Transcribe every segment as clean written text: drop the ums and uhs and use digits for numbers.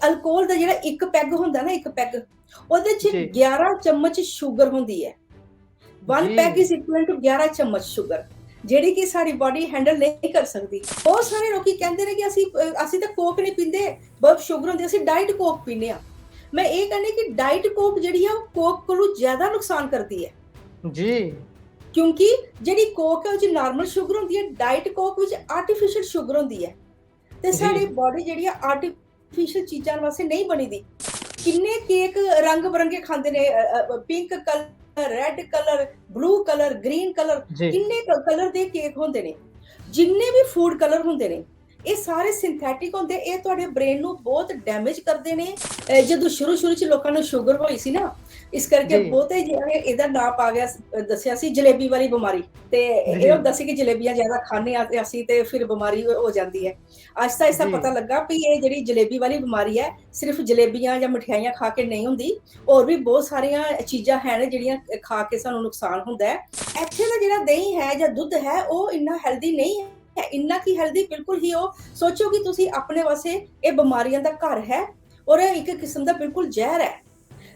Alcohol ਦਾ ਜਿਹੜਾ ਇੱਕ peg ਹੁੰਦਾ ਨਾ, ਇੱਕ ਪੈਗ, ਉਹਦੇ ਚ ਜੀ 11 ਚਮਚ ਸ਼ੂਗਰ ਹੁੰਦੀ ਹੈ। 1 ਪੈਗ ਇਜ਼ ਇਕੁਅਲ ਟੂ 11 ਚਮਚ ਸ਼ੂਗਰ, ਜਿਹੜੀ ਕਿ ਸਾਡੀ ਬਾਡੀ ਹੈਂਡਲ ਨਹੀਂ ਕਰ ਸਕਦੀ। ਬਹੁਤ ਸਾਰੇ ਲੋਕੀ ਕਹਿੰਦੇ ਨੇ ਕਿ ਅਸੀਂ ਤਾਂ ਕੋਕ ਨਹੀਂ ਪੀਂਦੇ, ਬਹੁਤ ਸ਼ੂਗਰ ਹੁੰਦੀ, ਅਸੀਂ ਡਾਈਟ ਕੋਕ ਪੀਂਦੇ ਆ। ਮੈਂ ਇਹ ਕਹਿੰਦੀ ਕਿ ਡਾਈਟ ਕੋਕ ਜਿਹੜੀ ਆ ਉਹ ਕੋਕ ਕੋਲੋਂ ਜ਼ਿਆਦਾ ਨੁਕਸਾਨ ਕਰਦੀ ਹੈ ਜੀ ਕਿਉਂਕਿ ਜਿਹੜੀ ਕੋਕ ਹੈ ਉਹ 'ਚ ਨਾਰਮਲ ਸ਼ੂਗਰ ਹੁੰਦੀ ਹੈ, ਡਾਈਟ ਕੋਕ ਵਿੱਚ ਆਰਟੀਫਿਸ਼ੀਅਲ ਸ਼ੂਗਰ ਹੁੰਦੀ ਹੈ ਤੇ ਸਾਡੀ ਬਾਡੀ ਜਿਹੜੀ ਆ ਆਰਟੀਫਿਸ਼ੀਅਲ ਚੀਜ਼ਾਂ ਵਾਸਤੇ ਨਹੀਂ ਬਣੀ ਦੀ। ਕਿੰਨੇ ਕੇਕ ਰੰਗ ਬਰੰਗੇ ਖਾਂਦੇ ਨੇ, pink colour, red colour, blue colour, green colour, ਕਿੰਨੇ ਕਲਰ ਦੇ ਕੇਕ ਹੁੰਦੇ ਨੇ। ਜਿੰਨੇ ਵੀ ਫੂਡ ਕਲਰ ਹੁੰਦੇ ਨੇ ਇਹ ਸਾਰੇ ਸਿੰਥੈਟਿਕ ਹੁੰਦੇ, ਇਹ ਤੁਹਾਡੇ ਬ੍ਰੇਨ ਨੂੰ ਬਹੁਤ ਡੈਮੇਜ ਕਰਦੇ ਨੇ। ਜਦੋਂ ਸ਼ੁਰੂ ਚ ਲੋਕਾਂ ਨੂੰ ਸ਼ੂਗਰ ਹੋਈ ਸੀ ਨਾ, ਇਸ ਕਰਕੇ ਬਹੁਤੇ ਜਿਹੜੇ ਇਹਦਾ ਨਾਮ ਆ ਗਿਆ, ਦੱਸਿਆ ਸੀ ਜਲੇਬੀ ਵਾਲੀ ਬਿਮਾਰੀ, ਤੇ ਇਹ ਹੁੰਦਾ ਸੀ ਕਿ ਜਲੇਬੀਆਂ ਜ਼ਿਆਦਾ ਖਾਣੇ ਆ ਅਸੀਂ ਤੇ ਫਿਰ ਬਿਮਾਰੀ ਹੋ ਜਾਂਦੀ ਹੈ। ਆਹਿਸਤਾ ਆਹਿਸਤਾ ਪਤਾ ਲੱਗਾ ਵੀ ਇਹ ਜਿਹੜੀ ਜਲੇਬੀ ਵਾਲੀ ਬਿਮਾਰੀ ਹੈ ਸਿਰਫ ਜਲੇਬੀਆਂ ਜਾਂ ਮਠਿਆਈਆਂ ਖਾ ਕੇ ਨਹੀਂ ਹੁੰਦੀ, ਹੋਰ ਵੀ ਬਹੁਤ ਸਾਰੀਆਂ ਚੀਜ਼ਾਂ ਹਨ ਜਿਹੜੀਆਂ ਖਾ ਕੇ ਸਾਨੂੰ ਨੁਕਸਾਨ ਹੁੰਦਾ ਹੈ। ਇੱਥੇ ਦਾ ਜਿਹੜਾ ਦਹੀਂ ਹੈ ਜਾਂ ਦੁੱਧ ਹੈ ਉਹ ਇੰਨਾ ਹੈਲਦੀ ਨਹੀਂ ਹੈ, ਇੰਨਾ ਕੀ ਹੈਲਦੀ ਬਿਲਕੁਲ ਹੀ। ਉਹ ਸੋਚੋ ਕਿ ਤੁਸੀਂ ਆਪਣੇ ਵਾਸਤੇ ਇਹ ਬਿਮਾਰੀਆਂ ਦਾ ਘਰ ਹੈ ਔਰ ਇਹ ਇੱਕ ਕਿਸਮ ਦਾ ਬਿਲਕੁਲ ਜ਼ਹਿਰ ਹੈ।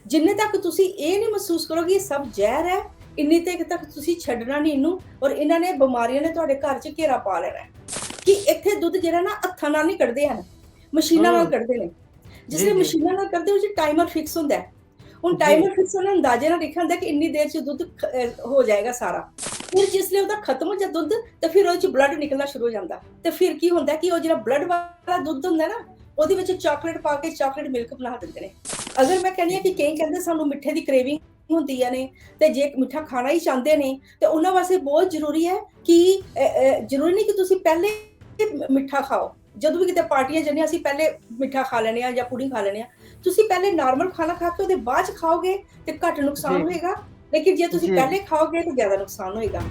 ਜਿੰਨੇ ਤੱਕ ਤੁਸੀਂ ਇਹ ਨਹੀਂ ਮਹਿਸੂਸ ਕਰੋਗੇ ਇਹ ਸਭ ਜ਼ਹਿਰ ਹੈ, ਇੰਨੀ ਤੱਕ ਤੁਸੀਂ ਛੱਡਣਾ ਨਹੀਂ ਇਹਨੂੰ, ਔਰ ਇਹਨਾਂ ਨੇ ਬਿਮਾਰੀਆਂ ਨੇ ਤੁਹਾਡੇ ਘਰ 'ਚ ਘੇਰਾ ਪਾ ਲੈਣਾ। ਕਿ ਇੱਥੇ ਦੁੱਧ ਜਿਹੜਾ ਨਾ ਹੱਥਾਂ ਨਾਲ ਨਹੀਂ ਕੱਢਦੇ ਹਨ, ਮਸ਼ੀਨਾਂ ਨਾਲ ਕੱਢਦੇ ਨੇ। ਜਿਸ ਲਈ ਮਸ਼ੀਨਾਂ ਨਾਲ ਕਰਦੇ ਉਹ ਟਾਈਮਰ ਫਿਕਸ ਹੁੰਦਾ ਹੈ। ਹੁਣ ਟਾਈਮਰ ਫਿਕਸ ਹੋਣਾ ਅੰਦਾਜ਼ੇ ਨਾਲ ਲਿਖਿਆ ਹੁੰਦਾ ਕਿ ਇੰਨੀ ਦੇਰ 'ਚ ਦੁੱਧ ਹੋ ਜਾਏਗਾ ਸਾਰਾ। ਫਿਰ ਜਿਸ ਲਈ ਉਹਦਾ ਖਤਮ ਹੋ ਜਾ ਦੁੱਧ ਤੇ ਫਿਰ ਉਹਦੇ 'ਚ ਬਲੱਡ ਨਿਕਲਣਾ ਸ਼ੁਰੂ ਹੋ ਜਾਂਦਾ, ਤੇ ਫਿਰ ਕੀ ਹੁੰਦਾ ਕਿ ਉਹ ਜਿਹੜਾ ਬਲੱਡ ਵਾਲਾ ਦੁੱਧ ਹੁੰਦਾ ਨਾ ਉਹਦੇ ਵਿੱਚ ਚਾਕਲੇਟ ਪਾ ਕੇ ਚਾਕਲੇਟ ਮਿਲਕ ਬਣਾ ਦਿੰਦੇ ਨੇ। ਅਗਰ ਮੈਂ ਕਹਿੰਦੀ ਹਾਂ ਕਿ ਕਈ ਕਹਿੰਦੇ ਸਾਨੂੰ ਮਿੱਠੇ ਦੀ ਕ੍ਰੇਵਿੰਗ ਹੁੰਦੀਆਂ ਨੇ ਤੇ ਜੇ ਮਿੱਠਾ ਖਾਣਾ ਹੀ ਚਾਹੁੰਦੇ ਨੇ ਤੇ ਉਹਨਾਂ ਵਾਸਤੇ ਬਹੁਤ ਜ਼ਰੂਰੀ ਹੈ ਕਿ ਜ਼ਰੂਰੀ ਨਹੀਂ ਕਿ ਤੁਸੀਂ ਪਹਿਲੇ ਮਿੱਠਾ ਖਾਓ। ਜਦੋਂ ਵੀ ਕਿਤੇ ਪਾਰਟੀਆਂ ਜਾਂਦੇ ਅਸੀਂ ਪਹਿਲੇ ਮਿੱਠਾ ਖਾ ਲੈਣੇ ਆ ਜਾਂ ਪੁਡਿੰਗ ਖਾ ਲੈਣੇ ਆ। ਤੁਸੀਂ ਪਹਿਲੇ ਨਾਰਮਲ ਖਾਣਾ ਖਾ ਕੇ ਉਹਦੇ ਬਾਅਦ 'ਚ ਖਾਓਗੇ ਤੇ ਘੱਟ ਨੁਕਸਾਨ ਹੋਏਗਾ, ਲੇਕਿਨ ਜੇ ਤੁਸੀਂ ਪਹਿਲੇ ਖਾਓਗੇ ਤਾਂ ਜ਼ਿਆਦਾ ਨੁਕਸਾਨ ਹੋਏਗਾ।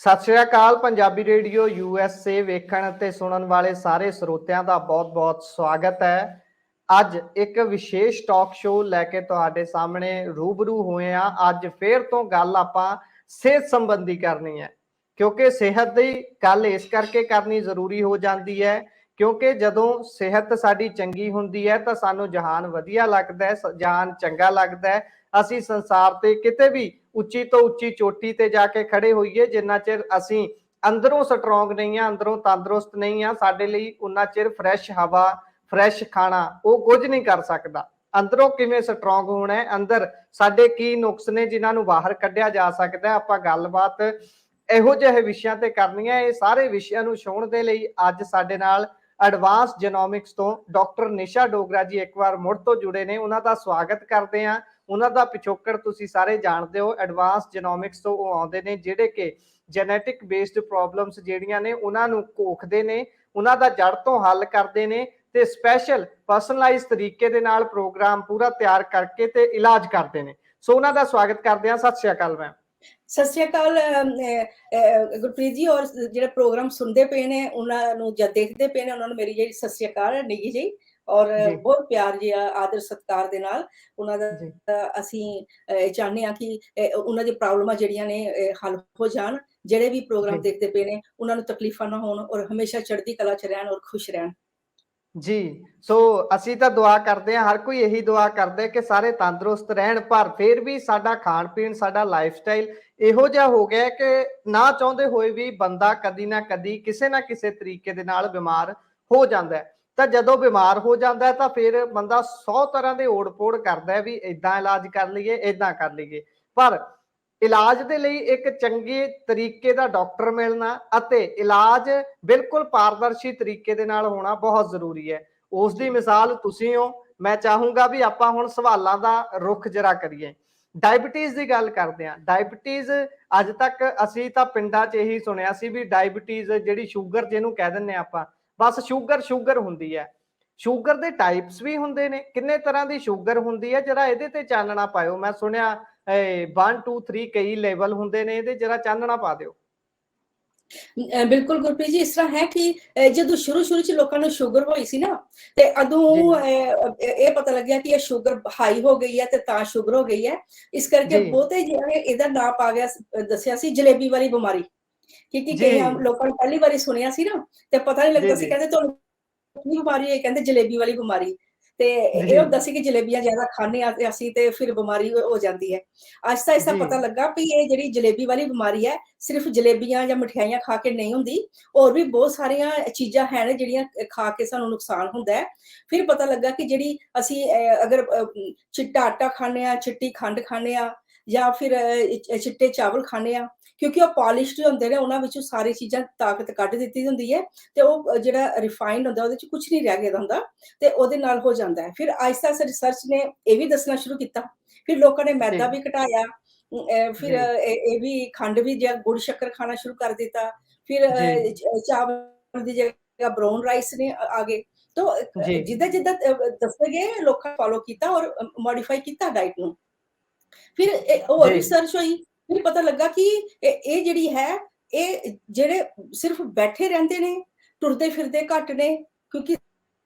ਸਤਿ ਸ਼੍ਰੀ ਅਕਾਲ। ਪੰਜਾਬੀ ਰੇਡੀਓ USA ਵੇਖਣ ਅਤੇ ਸੁਣਨ ਵਾਲੇ ਸਾਰੇ ਸਰੋਤਿਆਂ ਦਾ ਬਹੁਤ-ਬਹੁਤ ਸਵਾਗਤ ਹੈ। ਅੱਜ ਇੱਕ ਵਿਸ਼ੇਸ਼ ਟਾਕ ਸ਼ੋਅ ਲੈ ਕੇ ਤੁਹਾਡੇ ਸਾਹਮਣੇ ਰੂਬਰੂ ਹੋਏ ਆ। ਅੱਜ ਫੇਰ ਤੋਂ ਗੱਲ ਆਪਾਂ ਸਿਹਤ ਸੰਬੰਧੀ ਕਰਨੀ ਹੈ, ਕਿਉਂਕਿ ਸਿਹਤ ਦੀ ਗੱਲ ਇਸ ਕਰਕੇ ਕਰਨੀ ਜ਼ਰੂਰੀ ਹੋ ਜਾਂਦੀ ਹੈ ਕਿਉਂਕਿ ਜਦੋਂ ਸਿਹਤ ਸਾਡੀ ਚੰਗੀ ਹੁੰਦੀ ਹੈ ਤਾਂ ਸਾਨੂੰ ਜਹਾਨ ਵਧੀਆ ਲੱਗਦਾ ਹੈ, ਜਹਾਨ ਚੰਗਾ ਲੱਗਦਾ ਹੈ। ਅਸੀਂ ਸੰਸਾਰ ਤੇ ਕਿਤੇ ਵੀ ਉੱਚੀ ਤੋਂ ਉੱਚੀ ਚੋਟੀ ਤੇ ਜਾ ਕੇ ਖੜੇ ਹੋਈਏ, ਜਿੰਨਾ ਚਿਰ ਅਸੀਂ ਅੰਦਰੋਂ ਸਟਰੋਂਗ ਨਹੀਂ ਆ, ਅੰਦਰੋਂ ਤੰਦਰੁਸਤ ਨਹੀਂ ਆ, ਸਾਡੇ ਲਈ ਉਨਾ ਚਿਰ ਫਰੈਸ਼ ਹਵਾ, ਫਰੈਸ਼ ਖਾਣਾ ਉਹ ਕੁਝ ਨਹੀਂ ਕਰ ਸਕਦਾ। ਅੰਦਰੋਂ ਕਿਵੇਂ ਸਟਰੋਂਗ ਹੋਣਾ ਹੈ, ਅੰਦਰ ਸਾਡੇ ਕੀ ਨੁਕਸ ਨੇ ਜਿਨ੍ਹਾਂ ਨੂੰ ਬਾਹਰ ਕੱਢਿਆ ਜਾ ਸਕਦਾ। ਆਪਾਂ ਗੱਲਬਾਤ ਇਹੋ ਜਿਹੇ ਵਿਸ਼ਿਆਂ ਤੇ ਕਰਨੀ ਹੈ। ਇਹ ਸਾਰੇ ਵਿਸ਼ਿਆਂ ਨੂੰ ਛੂਹਣ ਦੇ ਲਈ ਅੱਜ ਸਾਡੇ ਨਾਲ ਐਡਵਾਂਸ ਜੀਨੋਮਿਕਸ ਤੋਂ ਡਾਕਟਰ ਨਿਸ਼ਾ ਡੋਗਰਾ ਜੀ ਇੱਕ ਵਾਰ ਮੁੜ ਤੋਂ ਜੁੜੇ ਨੇ। ਉਹਨਾਂ ਦਾ ਸਵਾਗਤ ਕਰਦੇ ਹਾਂ। ਉਹਨਾਂ ਦਾ ਪਿਛੋਕੜ ਤੁਸੀਂ ਸਾਰੇ ਜਾਣਦੇ ਹੋ। ਐਡਵਾਂਸ ਜੀਨੋਮਿਕਸ ਤੋਂ ਉਹ ਆਉਂਦੇ ਨੇ ਜਿਹੜੇ ਕਿ ਜੈਨੇਟਿਕ ਬੇਸਡ ਪ੍ਰੋਬਲਮਸ ਜਿਹੜੀਆਂ ਨੇ ਉਹਨਾਂ ਨੂੰ ਘੋਖਦੇ ਨੇ, ਉਹਨਾਂ ਦਾ ਜੜ ਤੋਂ ਹੱਲ ਕਰਦੇ ਨੇ ਤੇ ਸਪੈਸ਼ਲ ਪਰਸਨਲਾਈਜ਼ ਤਰੀਕੇ ਦੇ ਨਾਲ ਪ੍ਰੋਗਰਾਮ ਪੂਰਾ ਤਿਆਰ ਕਰਕੇ ਤੇ ਇਲਾਜ ਕਰਦੇ ਨੇ। ਸੋ ਉਹਨਾਂ ਦਾ ਸਵਾਗਤ ਕਰਦੇ ਹਾਂ। ਸਤਿ ਸ਼੍ਰੀ ਅਕਾਲ ਮੈਮ। ਸਤਿ ਸ਼੍ਰੀ ਅਕਾਲ ਗੁਰਪ੍ਰੀਤ ਜੀ, ਔਰ ਜਿਹੜੇ ਪ੍ਰੋਗਰਾਮ ਸੁਣਦੇ ਪਏ ਨੇ ਉਹਨਾਂ ਨੂੰ ਜਾਂ ਦੇਖਦੇ ਪਏ ਨੇ ਉਹਨਾਂ ਨੂੰ ਮੇਰੀ ਜਿਹੜੀ ਸਤਿ ਸ਼੍ਰੀ ਅਕਾਲ ਨਿੱਘੀ ਜੀ, ਔਰ ਬਹੁਤ ਪਿਆਰ ਜੀ ਆਦਰ ਸਤਿਕਾਰ ਦੇ ਨਾਲ ਉਹਨਾਂ ਦਾ ਅਸੀਂ ਚਾਹੁੰਦੇ ਹਾਂ ਕਿ ਉਹਨਾਂ ਦੀ ਪ੍ਰੋਬਲਮਾਂ ਜਿਹੜੀਆਂ ਨੇ ਹੱਲ ਹੋ ਜਾਣ। ਜਿਹੜੇ ਵੀ ਪ੍ਰੋਗਰਾਮ ਦੇਖਦੇ ਪਏ ਨੇ ਉਹਨਾਂ ਨੂੰ ਤਕਲੀਫਾਂ ਨਾ ਹੋਣ ਔਰ ਹਮੇਸ਼ਾ ਚੜ੍ਹਦੀ ਕਲਾ 'ਚ ਰਹਿਣ ਔਰ ਖੁਸ਼ ਰਹਿਣ ਜੀ। ਸੋ ਅਸੀਂ ਤਾਂ ਦੁਆ ਕਰਦੇ ਹਾਂ, ਹਰ ਕੋਈ ਇਹੀ ਦੁਆ ਕਰਦੇ ਕਿ ਸਾਰੇ ਤੰਦਰੁਸਤ ਰਹਿਣ, ਪਰ ਫਿਰ ਵੀ ਸਾਡਾ ਖਾਣ ਪੀਣ, ਸਾਡਾ ਲਾਈਫ ਸਟਾਈਲ ਇਹੋ ਜਿਹਾ ਹੋ ਗਿਆ ਕਿ ਨਾ ਚਾਹੁੰਦੇ ਹੋਏ ਵੀ ਬੰਦਾ ਕਦੀ ਨਾ ਕਦੀ ਕਿਸੇ ਨਾ ਕਿਸੇ ਤਰੀਕੇ ਦੇ ਨਾਲ ਬਿਮਾਰ ਹੋ ਜਾਂਦਾ ਹੈ। ਤਾਂ ਜਦੋਂ ਬਿਮਾਰ ਹੋ ਜਾਂਦਾ ਹੈ ਤਾਂ ਫਿਰ ਬੰਦਾ 100 ਤਰ੍ਹਾਂ ਦੇ ਓੜ ਪੋੜ ਕਰਦਾ ਹੈ ਵੀ ਏਦਾਂ ਇਲਾਜ ਕਰ ਲਈਏ, ਏਦਾਂ ਕਰ ਲਈਏ। ਪਰ ਇਲਾਜ ਦੇ ਲਈ ਇੱਕ ਚੰਗੇ ਤਰੀਕੇ ਦਾ ਡਾਕਟਰ ਮਿਲਣਾ ਅਤੇ ਇਲਾਜ ਬਿਲਕੁਲ ਪਾਰਦਰਸ਼ੀ ਤਰੀਕੇ ਦੇ ਨਾਲ ਹੋਣਾ ਬਹੁਤ ਜ਼ਰੂਰੀ ਹੈ। ਉਸ ਦੀ ਮਿਸਾਲ ਤੁਸੀਂ ਹੋ। ਮੈਂ ਚਾਹੂੰਗਾ ਵੀ ਆਪਾਂ ਹੁਣ ਸਵਾਲਾਂ ਦਾ ਰੁਖ ਜਰਾ ਕਰੀਏ। ਡਾਇਬਟੀਜ਼ ਦੀ ਗੱਲ ਕਰਦੇ ਹਾਂ। ਡਾਇਬਟੀਜ਼ ਅੱਜ ਤੱਕ ਅਸੀਂ ਤਾਂ ਪਿੰਡਾਂ 'ਚ ਇਹੀ ਸੁਣਿਆ ਸੀ ਵੀ ਡਾਇਬਟੀਜ਼ ਜਿਹੜੀ ਸ਼ੂਗਰ ਜਿਹਨੂੰ ਕਹਿ ਦਿੰਦੇ ਆਪਾਂ, ਬਸ ਸ਼ੂਗਰ ਹੁੰਦੀ ਹੈ। ਸ਼ੂਗਰ ਦੇ ਟਾਈਪਸ ਵੀ ਹੁੰਦੇ ਨੇ, ਕਿੰਨੇ ਤਰ੍ਹਾਂ ਦੀ ਸ਼ੂਗਰ ਹੁੰਦੀ ਹੈ, ਜਰਾ ਇਹਦੇ ਤੇ ਚਾਨਣਾ ਪਾਇਓ। ਮੈਂ ਸੁਣਿਆ 1 2 3 ਕਈ ਲੈਵਲ ਹੁੰਦੇ ਨੇ, ਇਹਦੇ ਜਰਾ ਚਾਨਣਾ ਪਾ ਦਿਓ। ਬਿਲਕੁਲ ਗੁਰਪ੍ਰੀਤ ਜੀ, ਇਸ ਤਰ੍ਹਾਂ ਹੈ ਕਿ ਜਦੋਂ ਸ਼ੁਰੂ ਚ ਲੋਕਾਂ ਨੂੰ ਸ਼ੂਗਰ ਹੋਈ ਸੀ ਨਾ, ਤੇ ਉਦੋਂ ਇਹ ਪਤਾ ਲੱਗਿਆ ਕਿ ਇਹ ਸ਼ੂਗਰ ਹਾਈ ਹੋ ਗਈ ਹੈ ਤੇ ਤਾਂ ਸ਼ੂਗਰ ਹੋ ਗਈ ਹੈ। ਇਸ ਕਰਕੇ ਜੀ ਬਹੁਤੇ ਜਿਹੜੇ ਇਹਦਾ ਨਾਂ ਪਾ ਗਿਆ, ਦੱਸਿਆ ਸੀ ਜਲੇਬੀ ਵਾਲੀ ਬਿਮਾਰੀ, ਕਿਉਂਕਿ ਜੀ ਕਈ ਲੋਕਾਂ ਨੇ ਪਹਿਲੀ ਵਾਰੀ ਸੁਣਿਆ ਸੀ ਨਾ, ਤੇ ਪਤਾ ਨਹੀਂ ਜੀ ਲੱਗਦਾ ਸੀ, ਜੀ ਕਹਿੰਦੇ ਤੁਹਾਨੂੰ ਕੀ ਬਿਮਾਰੀ ਹੈ, ਕਹਿੰਦੇ ਜਲੇਬੀ ਵਾਲੀ ਬਿਮਾਰੀ। ਤੇ ਇਹ ਜੀ ਹੁੰਦਾ ਸੀ ਕਿ ਜਲੇਬੀਆਂ ਜ਼ਿਆਦਾ ਖਾਂਦੇ ਆ ਤੇ ਅਸੀਂ, ਤੇ ਫਿਰ ਬਿਮਾਰੀ ਹੋ ਜਾਂਦੀ ਹੈ। ਆਹਿਸਤਾ ਆਹਿਸਤਾ ਜੀ ਪਤਾ ਲੱਗਾ ਵੀ ਇਹ ਜਿਹੜੀ ਜਲੇਬੀ ਵਾਲੀ ਬਿਮਾਰੀ ਹੈ, ਸਿਰਫ ਜਲੇਬੀਆਂ ਜਾਂ ਮਠਿਆਈਆਂ ਖਾ ਕੇ ਨਹੀਂ ਹੁੰਦੀ, ਹੋਰ ਵੀ ਬਹੁਤ ਸਾਰੀਆਂ ਚੀਜ਼ਾਂ ਹਨ ਜਿਹੜੀਆਂ ਖਾ ਕੇ ਸਾਨੂੰ ਨੁਕਸਾਨ ਹੁੰਦਾ ਹੈ। ਫਿਰ ਪਤਾ ਲੱਗਾ ਕਿ ਜਿਹੜੀ ਅਸੀਂ ਅਗਰ ਚਿੱਟਾ ਆਟਾ ਖਾਂਦੇ ਆ, ਚਿੱਟੀ ਖੰਡ ਖਾਂਦੇ ਆ, ਜਾਂ ਫਿਰ ਚਿੱਟੇ ਚਾਵਲ ਖਾਂਦੇ ਆ, ਕਿਉਂਕਿ ਉਹ ਪਾਲਿਸ਼ਡ ਹੁੰਦੇ ਨੇ, ਉਹਨਾਂ ਵਿੱਚੋਂ ਸਾਰੀ ਚੀਜ਼ਾਂ ਤਾਕਤ ਕੱਢ ਦਿੱਤੀ ਹੁੰਦੀ ਹੈ, ਤੇ ਉਹ ਜਿਹੜਾ ਰਿਫਾਈਨਡ ਹੁੰਦਾ ਉਹਦੇ ਚ ਕੁਝ ਨਹੀਂ ਰਹਿ ਗਿਆ ਹੁੰਦਾ, ਤੇ ਉਹਦੇ ਨਾਲ ਹੋ ਜਾਂਦਾ ਹੈ। ਫਿਰ ਆਹਿਸਤਾ ਆਹਿਸਤਾ ਰਿਸਰਚ ਨੇ ਇਹ ਵੀ ਦੱਸਣਾ ਸ਼ੁਰੂ ਕੀਤਾ, ਫਿਰ ਲੋਕਾਂ ਨੇ ਮੈਦਾ ਵੀ ਘਟਾਇਆ, ਫਿਰ ਇਹ ਵੀ ਖੰਡ ਵੀ ਜਾਂ ਗੁੜ ਸ਼ੱਕਰ ਖਾਣਾ ਸ਼ੁਰੂ ਕਰ ਦਿੱਤਾ, ਫਿਰ ਚਾਵਲ ਦੀ ਜਗ੍ਹਾ ਬਰਾਊਨ ਰਾਈਸ ਨੇ ਆ ਗਏ। ਤਾਂ ਜਿੱਦਾਂ ਜਿੱਦਾਂ ਦੱਸੇ ਗਏ, ਲੋਕਾਂ ਫੋਲੋ ਕੀਤਾ ਔਰ ਮੋਡੀਫਾਈ ਕੀਤਾ ਡਾਈਟ ਨੂੰ। ਫਿਰ ਹੋਰ ਰਿਸਰਚ ਹੋਈ, ਫਿਰ ਪਤਾ ਲੱਗਾ ਕਿ ਇਹ ਜਿਹੜੀ ਹੈ, ਇਹ ਜਿਹੜੇ ਸਿਰਫ ਬੈਠੇ ਰਹਿੰਦੇ ਨੇ, ਟੁਰਦੇ ਫਿਰਦੇ ਘੱਟ ਨੇ, ਕਿਉਂਕਿ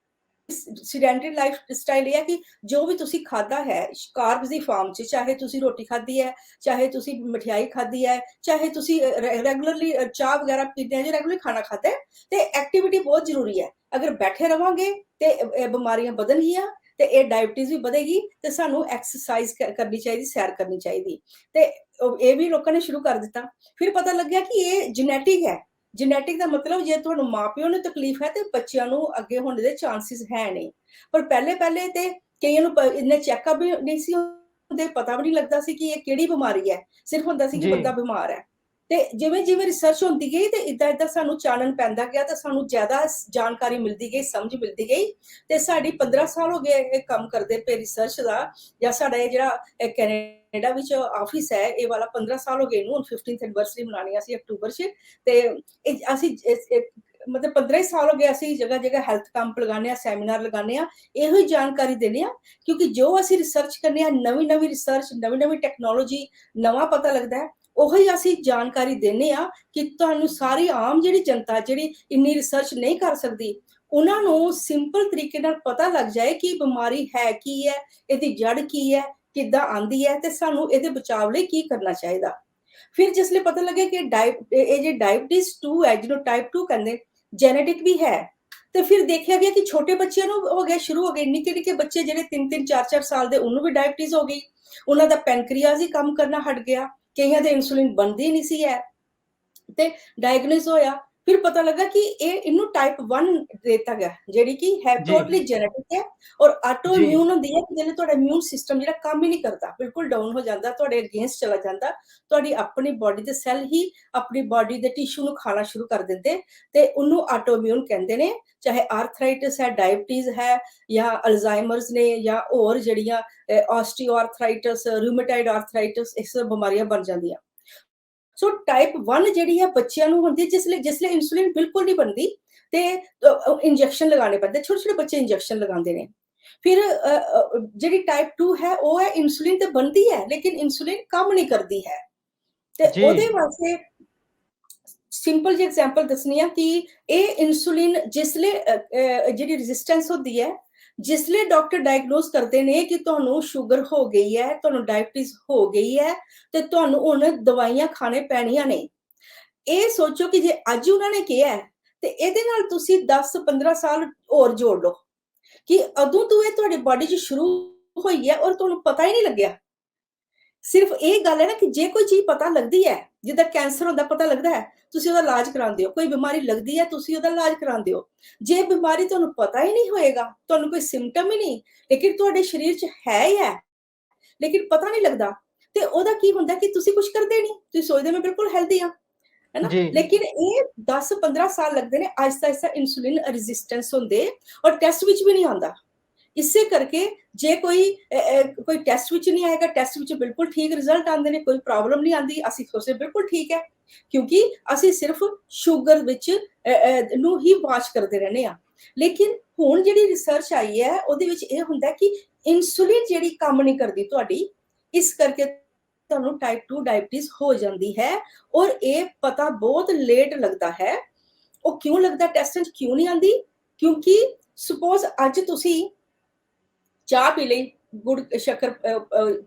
sedentary ਲਾਈਫ ਸਟਾਈਲ ਇਹ ਹੈ ਕਿ ਜੋ ਵੀ ਤੁਸੀਂ ਖਾਦਾ ਹੈ ਕਾਰਬਸ ਦੀ ਫਾਰਮ ਚ, ਚਾਹੇ ਤੁਸੀਂ ਰੋਟੀ ਖਾਦੀ ਹੈ, ਚਾਹੇ ਤੁਸੀਂ ਮਠਿਆਈ ਖਾਦੀ ਹੈ, ਚਾਹੇ ਤੁਸੀਂ ਰੈਗੂਲਰਲੀ ਚਾਹ ਵਗੈਰਾ ਪੀਂਦੇ ਆ, ਜੇ ਰੈਗੂਲਰਲੀ ਖਾਣਾ ਖਾਦਾ ਹੈ, ਤੇ ਐਕਟੀਵਿਟੀ ਬਹੁਤ ਜ਼ਰੂਰੀ ਹੈ। ਅਗਰ ਬੈਠੇ ਰਵਾਂਗੇ ਤੇ ਬਿਮਾਰੀਆਂ ਵਧਣਗੀਆਂ, ਤੇ ਇਹ ਡਾਇਬਟੀਜ਼ ਵੀ ਵਧੇਗੀ, ਤੇ ਸਾਨੂੰ ਐਕਸਰਸਾਈਜ਼ ਕਰਨੀ ਚਾਹੀਦੀ, ਸੈਰ ਕਰਨੀ ਚਾਹੀਦੀ। ਤੇ ਇਹ ਵੀ ਲੋਕਾਂ ਨੇ ਸ਼ੁਰੂ ਕਰ ਦਿੱਤਾ। ਫਿਰ ਪਤਾ ਲੱਗਿਆ ਕਿ ਇਹ ਜੈਨੇਟਿਕ ਹੈ। ਜੈਨੇਟਿਕ ਦਾ ਮਤਲਬ, ਜੇ ਤੁਹਾਨੂੰ ਮਾਪਿਓ ਨੂੰ ਤਕਲੀਫ ਹੈ ਤੇ ਬੱਚਿਆਂ ਨੂੰ ਅੱਗੇ ਹੋਣ ਦੇ ਚਾਂਸਿਸ ਹੈ ਨਹੀਂ। ਪਰ ਪਹਿਲੇ ਤੇ ਕਈਆਂ ਨੂੰ ਇੰਨੇ ਚੈੱਕਅਪ ਵੀ ਨਹੀਂ ਸੀ ਹੁੰਦੇ, ਪਤਾ ਵੀ ਨਹੀਂ ਲੱਗਦਾ ਸੀ ਕਿ ਇਹ ਕਿਹੜੀ ਬਿਮਾਰੀ ਹੈ, ਸਿਰਫ ਹੁੰਦਾ ਸੀ ਕਿ ਬੰਦਾ ਬਿਮਾਰ ਹੈ। ਤੇ ਜਿਵੇਂ ਜਿਵੇਂ ਰਿਸਰਚ ਹੁੰਦੀ ਗਈ, ਤੇ ਇਦਾਂ ਸਾਨੂੰ ਚਾਨਣ ਪੈਂਦਾ ਗਿਆ, ਤੇ ਸਾਨੂੰ ਜ਼ਿਆਦਾ ਜਾਣਕਾਰੀ ਮਿਲਦੀ ਗਈ, ਸਮਝ ਮਿਲਦੀ ਗਈ। ਤੇ ਸਾਡੀ 15 ਸਾਲ ਹੋ ਗਏ ਇਹ ਕੰਮ ਕਰਦੇ ਪਏ ਰਿਸਰਚ ਦਾ, ਜਾਂ ਸਾਡਾ ਇਹ ਜਿਹੜਾ ਕੈਨੇਡਾ ਵਿੱਚ ਆਫਿਸ ਹੈ, ਇਹ ਵਾਲਾ 15 ਸਾਲ ਹੋ ਗਏ ਇਹਨੂੰ, ਹੁਣ 15th ਐਨਵਰਸਰੀ ਮਨਾਉਣੀ ਅਸੀਂ ਅਕਤੂਬਰ 'ਚ। ਤੇ ਅਸੀਂ ਮਤਲਬ 15 ਸਾਲ ਹੋ ਗਏ ਅਸੀਂ ਜਗ੍ਹਾ ਜਗ੍ਹਾ ਹੈਲਥ ਕੈਂਪ ਲਗਾਉਂਦੇ ਆ, ਸੈਮੀਨਾਰ ਲਗਾਉਂਦੇ ਆ, ਇਹੋ ਹੀ ਜਾਣਕਾਰੀ ਦਿੰਦੇ ਆ। ਕਿਉਂਕਿ ਜੋ ਅਸੀਂ ਰਿਸਰਚ ਕਰਨੇ ਆ, ਨਵੀਂ ਰਿਸਰਚ, ਨਵੀਂ ਟੈਕਨੋਲੋਜੀ, ਨਵਾਂ ਪਤਾ ਲੱਗਦਾ ਹੈ, ਉਹੀ ਅਸੀਂ ਜਾਣਕਾਰੀ ਦਿੰਦੇ ਆ ਕਿ ਤੁਹਾਨੂੰ ਸਾਰੀ ਆਮ ਜਿਹੜੀ ਜਨਤਾ, ਜਿਹੜੀ ਇੰਨੀ ਰਿਸਰਚ ਨਹੀਂ ਕਰ ਸਕਦੀ, ਉਹਨਾਂ ਨੂੰ ਸਿੰਪਲ ਤਰੀਕੇ ਨਾਲ ਪਤਾ ਲੱਗ ਜਾਏ ਕਿ ਬਿਮਾਰੀ ਹੈ ਕੀ ਹੈ, ਇਹਦੀ ਜੜ ਕੀ ਹੈ, ਕਿੱਦਾਂ ਆਂਦੀ ਹੈ, ਤੇ ਸਾਨੂੰ ਇਹਦੇ ਬਚਾਅ ਲਈ ਕੀ ਕਰਨਾ ਚਾਹੀਦਾ। ਫਿਰ ਜਿਸਲੇ ਪਤਾ ਲੱਗੇ ਕਿ ਇਹ ਜੇ ਡਾਇਬਟੀਜ਼ 2 ਹੈ, ਜਿਹਨੂੰ ਟਾਈਪ 2 ਕਹਿੰਦੇ, ਜੈਨੇਟਿਕ ਵੀ ਹੈ, ਤੇ ਫਿਰ ਦੇਖਿਆ ਗਿਆ ਕਿ ਛੋਟੇ ਬੱਚਿਆਂ ਨੂੰ ਹੋ ਗਿਆ, ਸ਼ੁਰੂ ਹੋ ਗਏ, ਨਿੱਕੇ ਨਿੱਕੇ ਬੱਚੇ ਜਿਹੜੇ 3-3 4-4 ਸਾਲ ਦੇ, ਉਹਨੂੰ ਵੀ ਡਾਇਬਟੀਜ਼ ਹੋ ਗਈ। ਉਹਨਾਂ ਦਾ ਪੈਨਕ੍ਰੀਆਸ ਹੀ ਕੰਮ ਕਰਨਾ ਹਟ ਗਿਆ, ਕਈਆਂ ਦੇ ਇਨਸੂਲਿਨ ਬਣਦੀ ਨਹੀਂ ਸੀ ਹੈ, ਤੇ ਡਾਇਗਨੋਸ ਹੋਇਆ। ਫਿਰ ਪਤਾ ਲੱਗਾ ਕਿ ਇਹਨੂੰ ਟਾਈਪ 1 ਦਿੱਤਾ ਗਿਆ, ਜਿਹੜੀ ਕਿ ਹੈ ਟੋਟਲੀ ਜੈਨੇਟਿਕ ਹੈ, ਔਰ ਆਟੋ ਇਮਿਊਨ ਹੁੰਦੀ ਹੈ, ਜਿਹਦੇ ਤੁਹਾਡਾ ਇਮਿਊਨ ਸਿਸਟਮ ਜਿਹੜਾ ਕੰਮ ਹੀ ਨਹੀਂ ਕਰਦਾ, ਬਿਲਕੁਲ ਡਾਊਨ ਹੋ ਜਾਂਦਾ, ਤੁਹਾਡੇ ਅਗੇਂਸਟ ਚਲਾ ਜਾਂਦਾ, ਤੁਹਾਡੀ ਆਪਣੀ ਬਾਡੀ ਦੇ ਸੈੱਲ ਹੀ ਆਪਣੀ ਬਾਡੀ ਦੇ ਟਿਸ਼ੂ ਨੂੰ ਖਾਣਾ ਸ਼ੁਰੂ ਕਰ ਦਿੰਦੇ, ਤੇ ਉਹਨੂੰ ਆਟੋ ਇਮਿਊਨ ਕਹਿੰਦੇ ਨੇ। ਚਾਹੇ ਆਰਥਰਾਈਟਿਸ ਹੈ, ਡਾਇਬਟੀਜ਼ ਹੈ, ਜਾਂ ਅਲਜ਼ਾਈਮਰਸ ਨੇ, ਜਾਂ ਹੋਰ ਜਿਹੜੀਆਂ ਆਸਟੀਓਆਰਥਰਾਈਟਿਸ, ਰਿਊਮੇਟਾਇਡ ਆਰਥਰਾਈਟਿਸ, ਇਸ ਤਰ੍ਹਾਂ ਬਿਮਾਰੀਆਂ ਬਣ ਜਾਂਦੀਆਂ। ਸੋ ਟਾਈਪ 1 ਜਿਹੜੀ ਹੈ ਬੱਚਿਆਂ ਨੂੰ ਹੁੰਦੀ, ਜਿਸਲੇ ਇਨਸੂਲਿਨ ਬਿਲਕੁਲ ਨਹੀਂ ਬਣਦੀ, ਤੇ ਇੰਜੈਕਸ਼ਨ ਲਗਾਉਣੇ ਪੈਂਦੇ, ਛੋਟੇ ਛੋਟੇ ਬੱਚੇ ਇੰਜੈਕਸ਼ਨ ਲਗਾਉਂਦੇ ਨੇ। ਫਿਰ ਜਿਹੜੀ ਟਾਈਪ 2 ਹੈ, ਉਹ ਹੈ ਇਨਸੂਲਿਨ ਤੇ ਬਣਦੀ ਹੈ, ਲੇਕਿਨ ਇਨਸੂਲਿਨ ਕੰਮ ਨਹੀਂ ਕਰਦੀ ਹੈ। ਤੇ ਉਹਦੇ ਵਾਸਤੇ ਸਿੰਪਲ ਜਿਹੀ ਐਗਜ਼ਾਮਪਲ ਦੱਸਣੀ ਆ ਕਿ ਇਹ ਇਨਸੂਲਿਨ ਜਿਸਲੇ ਜਿਹੜੀ ਰੈਜ਼ਿਸਟੈਂਸ ਹੁੰਦੀ ਹੈ, ਜਿਸਲੇ ਡਾਕਟਰ ਡਾਇਗਨੋਸ ਕਰਦੇ ਨੇ ਕਿ ਤੁਹਾਨੂੰ ਸ਼ੂਗਰ ਹੋ ਗਈ ਹੈ, ਤੁਹਾਨੂੰ ਡਾਇਬਟੀਜ਼ ਹੋ ਗਈ ਹੈ, ਤੇ ਤੁਹਾਨੂੰ ਹੁਣ ਦਵਾਈਆਂ ਖਾਣੇ ਪੈਣੀਆਂ ਨੇ। ਇਹ ਸੋਚੋ ਕਿ ਜੇ ਅੱਜ ਉਹਨਾਂ ਨੇ ਕਿਹਾ ਹੈ, ਤੇ ਇਹਦੇ ਨਾਲ ਤੁਸੀਂ 10-15 ਸਾਲ ਹੋਰ ਜੋੜ ਲਓ, ਕਿ ਉਦੋਂ ਤੋਂ ਇਹ ਤੁਹਾਡੀ ਬਾਡੀ 'ਚ ਸ਼ੁਰੂ ਹੋਈ ਹੈ ਔਰ ਤੁਹਾਨੂੰ ਪਤਾ ਹੀ ਨਹੀਂ ਲੱਗਿਆ। ਸਿਰਫ ਇਹ ਗੱਲ ਹੈ ਨਾ ਕਿ ਜੇ ਕੋਈ ਚੀਜ਼ ਪਤਾ ਲੱਗਦੀ ਹੈ, ਜਿੱਦਾਂ ਕੈਂਸਰ ਹੁੰਦਾ ਪਤਾ ਲੱਗਦਾ ਹੈ, ਤੁਸੀਂ ਉਹਦਾ ਇਲਾਜ ਕਰਾਉਂਦੇ ਹੋ, ਕੋਈ ਬਿਮਾਰੀ ਲੱਗਦੀ ਹੈ, ਤੁਸੀਂ ਉਹਦਾ ਇਲਾਜ ਕਰਾਉਂਦੇ ਹੋ। ਜੇ ਬਿਮਾਰੀ ਤੁਹਾਨੂੰ ਪਤਾ ਹੀ ਨਹੀਂ ਹੋਏਗਾ, ਤੁਹਾਨੂੰ ਕੋਈ ਸਿੰਪਟਮ ਹੀ ਨਹੀਂ, ਲੇਕਿਨ ਤੁਹਾਡੇ ਸਰੀਰ 'ਚ ਹੈ ਹੀ ਹੈ, ਲੇਕਿਨ ਪਤਾ ਨਹੀਂ ਲੱਗਦਾ, ਤੇ ਉਹਦਾ ਕੀ ਹੁੰਦਾ ਕਿ ਤੁਸੀਂ ਕੁਝ ਕਰਦੇ ਨਹੀਂ, ਤੁਸੀਂ ਸੋਚਦੇ ਮੈਂ ਬਿਲਕੁਲ ਹੈਲਦੀ ਹਾਂ, ਹੈ ਨਾ। ਲੇਕਿਨ ਇਹ 10-15 ਸਾਲ ਲੱਗਦੇ ਨੇ, ਆਹਿਸਤਾ ਆਹਿਸਤਾ ਇਨਸੂਲਿਨ ਰੈਜ਼ਿਸਟੈਂਸ ਹੁੰਦੇ, ਔਰ ਟੈਸਟ ਵਿੱਚ ਵੀ ਨਹੀਂ ਆਉਂਦਾ। ਇਸੇ ਕਰਕੇ ਜੇ ਕੋਈ ਟੈਸਟ ਵਿੱਚ ਨਹੀਂ ਆਏਗਾ, ਟੈਸਟ ਵਿੱਚ ਬਿਲਕੁਲ ਠੀਕ ਰਿਜ਼ਲਟ ਆਉਂਦੇ ਨੇ, ਕੋਈ ਪ੍ਰੋਬਲਮ ਨਹੀਂ ਆਉਂਦੀ, ਅਸੀਂ ਸੋਚਦੇ ਬਿਲਕੁਲ ਠੀਕ ਹੈ, ਕਿਉਂਕਿ ਅਸੀਂ ਸਿਰਫ ਸ਼ੂਗਰ ਵਿੱਚ ਨੂੰ ਹੀ ਵਾਚ ਕਰਦੇ ਰਹਿੰਦੇ ਆ। ਲੇਕਿਨ ਹੁਣ ਜਿਹੜੀ ਰਿਸਰਚ ਆਈ ਹੈ, ਉਹਦੇ ਵਿੱਚ ਇਹ ਹੁੰਦਾ ਕਿ ਇਨਸੂਲਿਨ ਜਿਹੜੀ ਕੰਮ ਨਹੀਂ ਕਰਦੀ ਤੁਹਾਡੀ, ਇਸ ਕਰਕੇ ਤੁਹਾਨੂੰ ਟਾਈਪ 2 ਡਾਇਬਟੀਜ਼ ਹੋ ਜਾਂਦੀ ਹੈ ਔਰ ਇਹ ਪਤਾ ਬਹੁਤ ਲੇਟ ਲੱਗਦਾ ਹੈ। ਉਹ ਕਿਉਂ ਲੱਗਦਾ, ਟੈਸਟਾਂ 'ਚ ਕਿਉਂ ਨਹੀਂ ਆਉਂਦੀ? ਕਿਉਂਕਿ ਸਪੋਜ਼ ਅੱਜ ਤੁਸੀਂ ਚਾਹ ਪੀ ਲਈ ਗੁੜ ਸ਼ੱਕਰ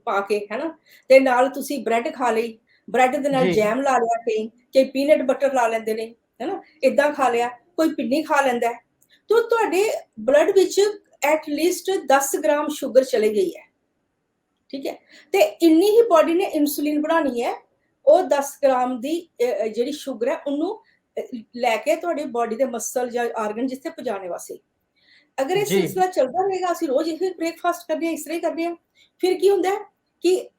ਪਾ ਕੇ, ਹੈ ਨਾ, ਤੇ ਨਾਲ ਤੁਸੀਂ ਬ੍ਰੈਡ ਖਾ ਲਈ, ਬ੍ਰੈਡ ਦੇ ਨਾਲ ਜੀ ਜੈਮ ਲਾ ਲਿਆ, ਕਈ ਪੀਨਟ ਬਟਰ ਲਾ ਲੈਂਦੇ ਨੇ, ਹੈ ਨਾ, ਇਦਾਂ ਖਾ ਲਿਆ, ਕੋਈ ਪਿੰਨੀ ਖਾ ਲੈਂਦਾ ਹੈ, ਤਾਂ ਤੁਹਾਡੇ ਬਲੱਡ ਵਿੱਚ ਐਟਲੀਸਟ 10 ਗ੍ਰਾਮ ਸ਼ੂਗਰ ਚਲੇ ਗਈ ਹੈ। ਠੀਕ ਹੈ, ਤੇ ਇੰਨੀ ਹੀ ਬੋਡੀ ਨੇ ਇਨਸੂਲਿਨ ਬਣਾਉਣੀ ਹੈ, ਉਹ 10 ਗ੍ਰਾਮ ਦੀ ਜਿਹੜੀ ਸ਼ੂਗਰ ਹੈ ਉਹਨੂੰ ਲੈ ਕੇ ਤੁਹਾਡੀ ਬੋਡੀ ਦੇ ਮਸਲ ਜਾਂ ਆਰਗਨ ਜਿੱਥੇ ਪਹੁੰਚਾਉਣੇ ਵਾਸਤੇ। ਅਗਰ ਇਹ ਜੀ ਸਿਲਸਿਲਾ ਚੱਲਦਾ ਰਹੇਗਾ, ਅਸੀਂ ਰੋਜ਼ ਇਹ ਬ੍ਰੇਕਫਾਸਟ ਕਰਦੇ ਹਾਂ, ਇਸ ਤਰ੍ਹਾਂ ਹੀ ਕਰਦੇ ਹਾਂ, ਫਿਰ ਕੀ ਹੁੰਦਾ ਹੈ ਕਿ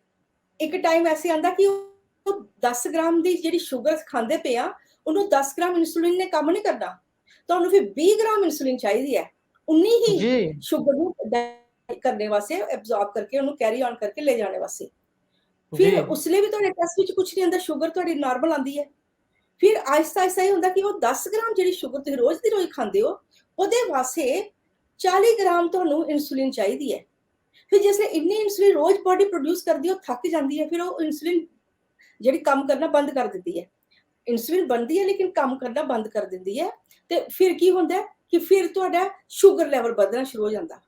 ਇੱਕ ਟਾਈਮ ਐਸੇ ਆਉਂਦਾ ਕਿ ਉਹ 10 ਗ੍ਰਾਮ ਦੀ ਜਿਹੜੀ ਸ਼ੂਗਰ ਖਾਂਦੇ ਪਏ ਆ, ਉਹਨੂੰ 10 ਗ੍ਰਾਮ ਇਨਸੂਲਿਨ ਨੇ ਕੰਮ ਨਹੀਂ ਕਰਨਾ, ਤੁਹਾਨੂੰ ਫਿਰ 20 ਗ੍ਰਾਮ ਇਨਸੂਲਿਨ ਚਾਹੀਦੀ ਹੈ ਉਨੀ ਹੀ ਜੀ ਸ਼ੂਗਰ ਨੂੰ करने वास्ते, एब्जॉर्ब करके उन्हें कैरी ऑन करके ले जाने वास्ते। जी फिर उसले भी तुहाडे टेस्ट विच कुछ नहीं आंदा, शुगर तुहाडी नॉर्मल आंदी है। फिर आहिस्ता आहिस्ता ये हुंदा कि वो 10 ग्राम जिहड़ी शुगर तुसीं रोज दी रोज खांदे हो, ओहदे वास्ते 40 ग्राम तुहानूं इंसुलिन चाहीदी है। फिर जिसले इन्नी इंसुलिन रोज बॉडी प्रोड्यूस करदी है, थक जाती है, फिर वो इंसुलिन जिहड़ी काम करना बंद कर दिंदी है। इंसुलिन बनदी है लेकिन काम करना बंद कर दिंदी है, ते फिर की हुंदा कि फिर तुहाडा शुगर लेवल बढ़ना शुरू हो जाता।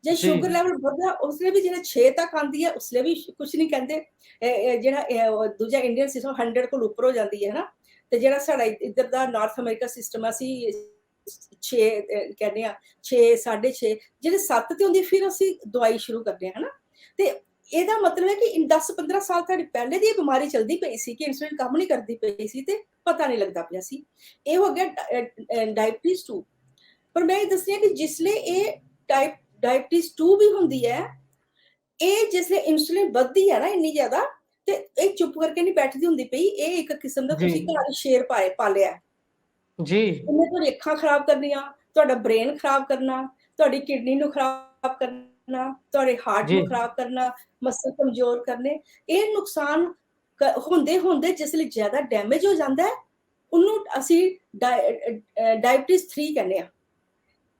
जे जी शुगर लेवल बढ़दा उसले भी जिहड़ा 6 तक आंदी है, उसले भी कुछ नहीं कहंदे, जिहड़ा दूजा इंडियन सिस्टम 100 कोल उपर हो जाती है ना, ते जिहड़ा साडा इधर दा नॉर्थ अमेरिका सिस्टम असी 6 कहने आ, 6 6.5 जिहड़े 7 ते हुंदी, फिर असी दवाई शुरू करदे हां ना। ते ਇਹਦਾ ਮਤਲਬ ਹੈ ਕਿ 10-15 ਸਾਲ ਤੁਹਾਡੀ ਪਹਿਲੇ ਦੀ ਬਿਮਾਰੀ ਚੱਲਦੀ ਪਈ ਸੀ ਕਿ ਇਨਸੂਲਿਨ ਕੰਮ ਨਹੀਂ ਕਰਦੀ ਪਈ ਸੀ ਤੇ ਪਤਾ ਨਹੀਂ ਲੱਗਦਾ ਪਿਆ ਸੀ। ਇਹ ਹੋ ਗਿਆ ਡਾਇਬਟੀਜ਼ 2। ਪਰ ਮੈਂ ਇਹ ਦੱਸਣੀ ਕਿ ਜਿਸਲੇ ਇਹ ਡਾਇਬਟੀਜ਼ 2 ਵੀ ਹੁੰਦੀ ਹੈ, ਇਹ ਜਿਸਲੇ ਇਨਸੂਲਿਨ ਵੱਧਦੀ ਹੈ ਨਾ ਇੰਨੀ ਜ਼ਿਆਦਾ, ਤੇ ਇਹ ਚੁੱਪ ਕਰਕੇ ਨਹੀਂ ਬੈਠਦੀ ਹੁੰਦੀ ਪਈ, ਇਹ ਇੱਕ ਕਿਸਮ ਦਾ ਤੁਸੀਂ ਘਰ ਸ਼ੇਰ ਪਾਲਿਆ ਜੀ ਇਹਨੇ ਤੁਹਾਡੀ ਅੱਖਾਂ ਖਰਾਬ ਕਰਨੀਆਂ, ਤੁਹਾਡਾ ਬ੍ਰੇਨ ਖਰਾਬ ਕਰਨਾ, ਤੁਹਾਡੀ ਕਿਡਨੀ ਨੂੰ ਖਰਾਬ ਕਰਨਾ, ਤੁਹਾਡੇ ਹਾਰਟ ਜੀ ਨੂੰ ਖਰਾਬ ਕਰਨਾ, ਮਸਲ ਕਮਜ਼ੋਰ ਕਰਨੇ। ਇਹ ਨੁਕਸਾਨ ਹੁੰਦੇ ਹੁੰਦੇ ਜਿਸਲੇ ਜ਼ਿਆਦਾ ਡੈਮੇਜ ਹੋ ਜਾਂਦਾ ਹੈ, ਉਹਨੂੰ ਅਸੀਂ ਡਾਇਬਟੀਜ਼ 3 ਕਹਿੰਦੇ ਆ।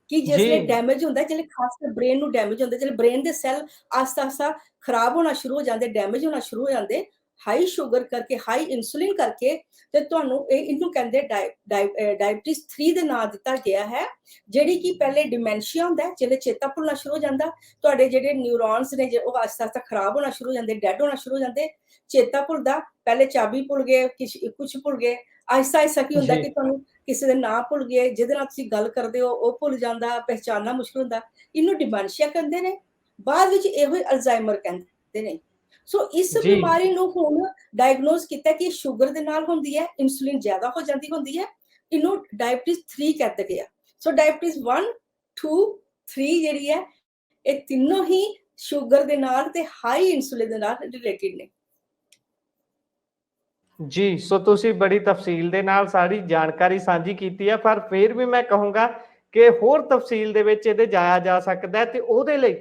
कि जिसले डैमेज होंदा है, जिसले खास कर ब्रेन ਨੂੰ डैमेज ਹੁੰਦਾ, जिसले ब्रेन ਦੇ ਸੈੱਲ ਆਸਤਾ ਆਸਤਾ ਖਰਾਬ ਹੋਣਾ ਸ਼ੁਰੂ ਹੋ ਜਾਂਦੇ, ਡੈਮੇਜ ਹੋਣਾ ਸ਼ੁਰੂ ਹੋ ਜਾਂਦੇ, ਹਾਈ ਸ਼ੂਗਰ ਕਰਕੇ, ਹਾਈ ਇਨਸੂਲਿਨ ਕਰਕੇ, ਤੇ ਤੁਹਾਨੂੰ ਇਹਨੂੰ ਕਹਿੰਦੇ ਡਾਇਬਟੀਜ਼ 3 ਦੇ ਨਾਂ ਦਿੱਤਾ ਗਿਆ ਹੈ, ਜਿਹੜੀ ਕਿ ਪਹਿਲੇ ਡਿਮੈਂਸ਼ੀਆ ਹੁੰਦਾ, ਜਿਹੜੇ ਚੇਤਾ ਭੁੱਲਣਾ ਸ਼ੁਰੂ ਹੋ ਜਾਂਦਾ, ਤੁਹਾਡੇ ਜਿਹੜੇ ਨਿਊਰੋਨਸ ਨੇ ਉਹ ਆਸਤਾ ਆਸਤਾ ਖਰਾਬ ਹੋਣਾ ਸ਼ੁਰੂ ਹੋ ਜਾਂਦੇ, ਡੈਡ ਹੋਣਾ ਸ਼ੁਰੂ ਹੋ ਜਾਂਦੇ, ਚੇਤਾ ਭੁੱਲਦਾ, ਪਹਿਲੇ ਚਾਬੀ ਭੁੱਲ ਗਏ, ਕੁਝ ਭੁੱਲ ਗਏ, ਆਹਿਸਤਾ ਆਹਿਸਤਾ ਕੀ ਹੁੰਦਾ ਕਿ ਤੁਹਾਨੂੰ ਕਿਸੇ ਦੇ ਨਾਂ ਭੁੱਲ ਗਏ, ਜਿਹਦੇ ਨਾਲ ਤੁਸੀਂ ਗੱਲ ਕਰਦੇ ਹੋ ਉਹ ਭੁੱਲ ਜਾਂਦਾ, ਪਹਿਚਾਨਣਾ ਮੁਸ਼ਕਿਲ ਹੁੰਦਾ, ਇਹਨੂੰ ਡਿਮੈਂਸ਼ੀਆ ਕਹਿੰਦੇ ਨੇ, ਬਾਅਦ ਵਿੱਚ ਇਹੋ ਅਲਜ਼ਾਈਮਰ ਕਹਿੰਦੇ ਨੇ। ਸੋ ਇਸ ਬਿਮਾਰੀ ਨੂੰ ਹੁਣ ਡਾਇਗਨੋਸ ਕੀਤਾ ਕਿ ਸ਼ੂਗਰ ਦੇ ਨਾਲ ਹੁੰਦੀ ਹੈ, ਇਨਸੂਲਿਨ ਜ਼ਿਆਦਾ ਹੋ ਜਾਂਦੀ ਹੁੰਦੀ ਹੈ, ਇਹਨੂੰ ਡਾਇਬਟੀਜ਼ 3 ਕਹਿੰਦੇ ਗਿਆ। ਸੋ ਡਾਇਬਟੀਜ਼ 1 2 3 ਜਿਹੜੀ ਹੈ, ਇਹ ਤਿੰਨੋਂ ਹੀ ਸ਼ੂਗਰ ਦੇ ਨਾਲ ਤੇ ਹਾਈ ਇਨਸੂਲਿਨ ਦੇ ਨਾਲ ਰਿਲੇਟਡ ਨੇ। ਜੀ, ਸੋ ਤੁਸੀਂ ਬੜੀ ਤਫਸੀਲ ਦੇ ਨਾਲ ਸਾਰੀ ਜਾਣਕਾਰੀ ਸਾਂਝੀ ਕੀਤੀ ਹੈ, ਪਰ ਫਿਰ ਵੀ ਮੈਂ ਕਹੂੰਗਾ ਕਿ ਹੋਰ ਤਫਸੀਲ ਦੇ ਵਿੱਚ ਇਹਦੇ ਜਾਇਆ ਜਾ ਸਕਦਾ ਹੈ, ਤੇ ਉਹਦੇ ਲਈ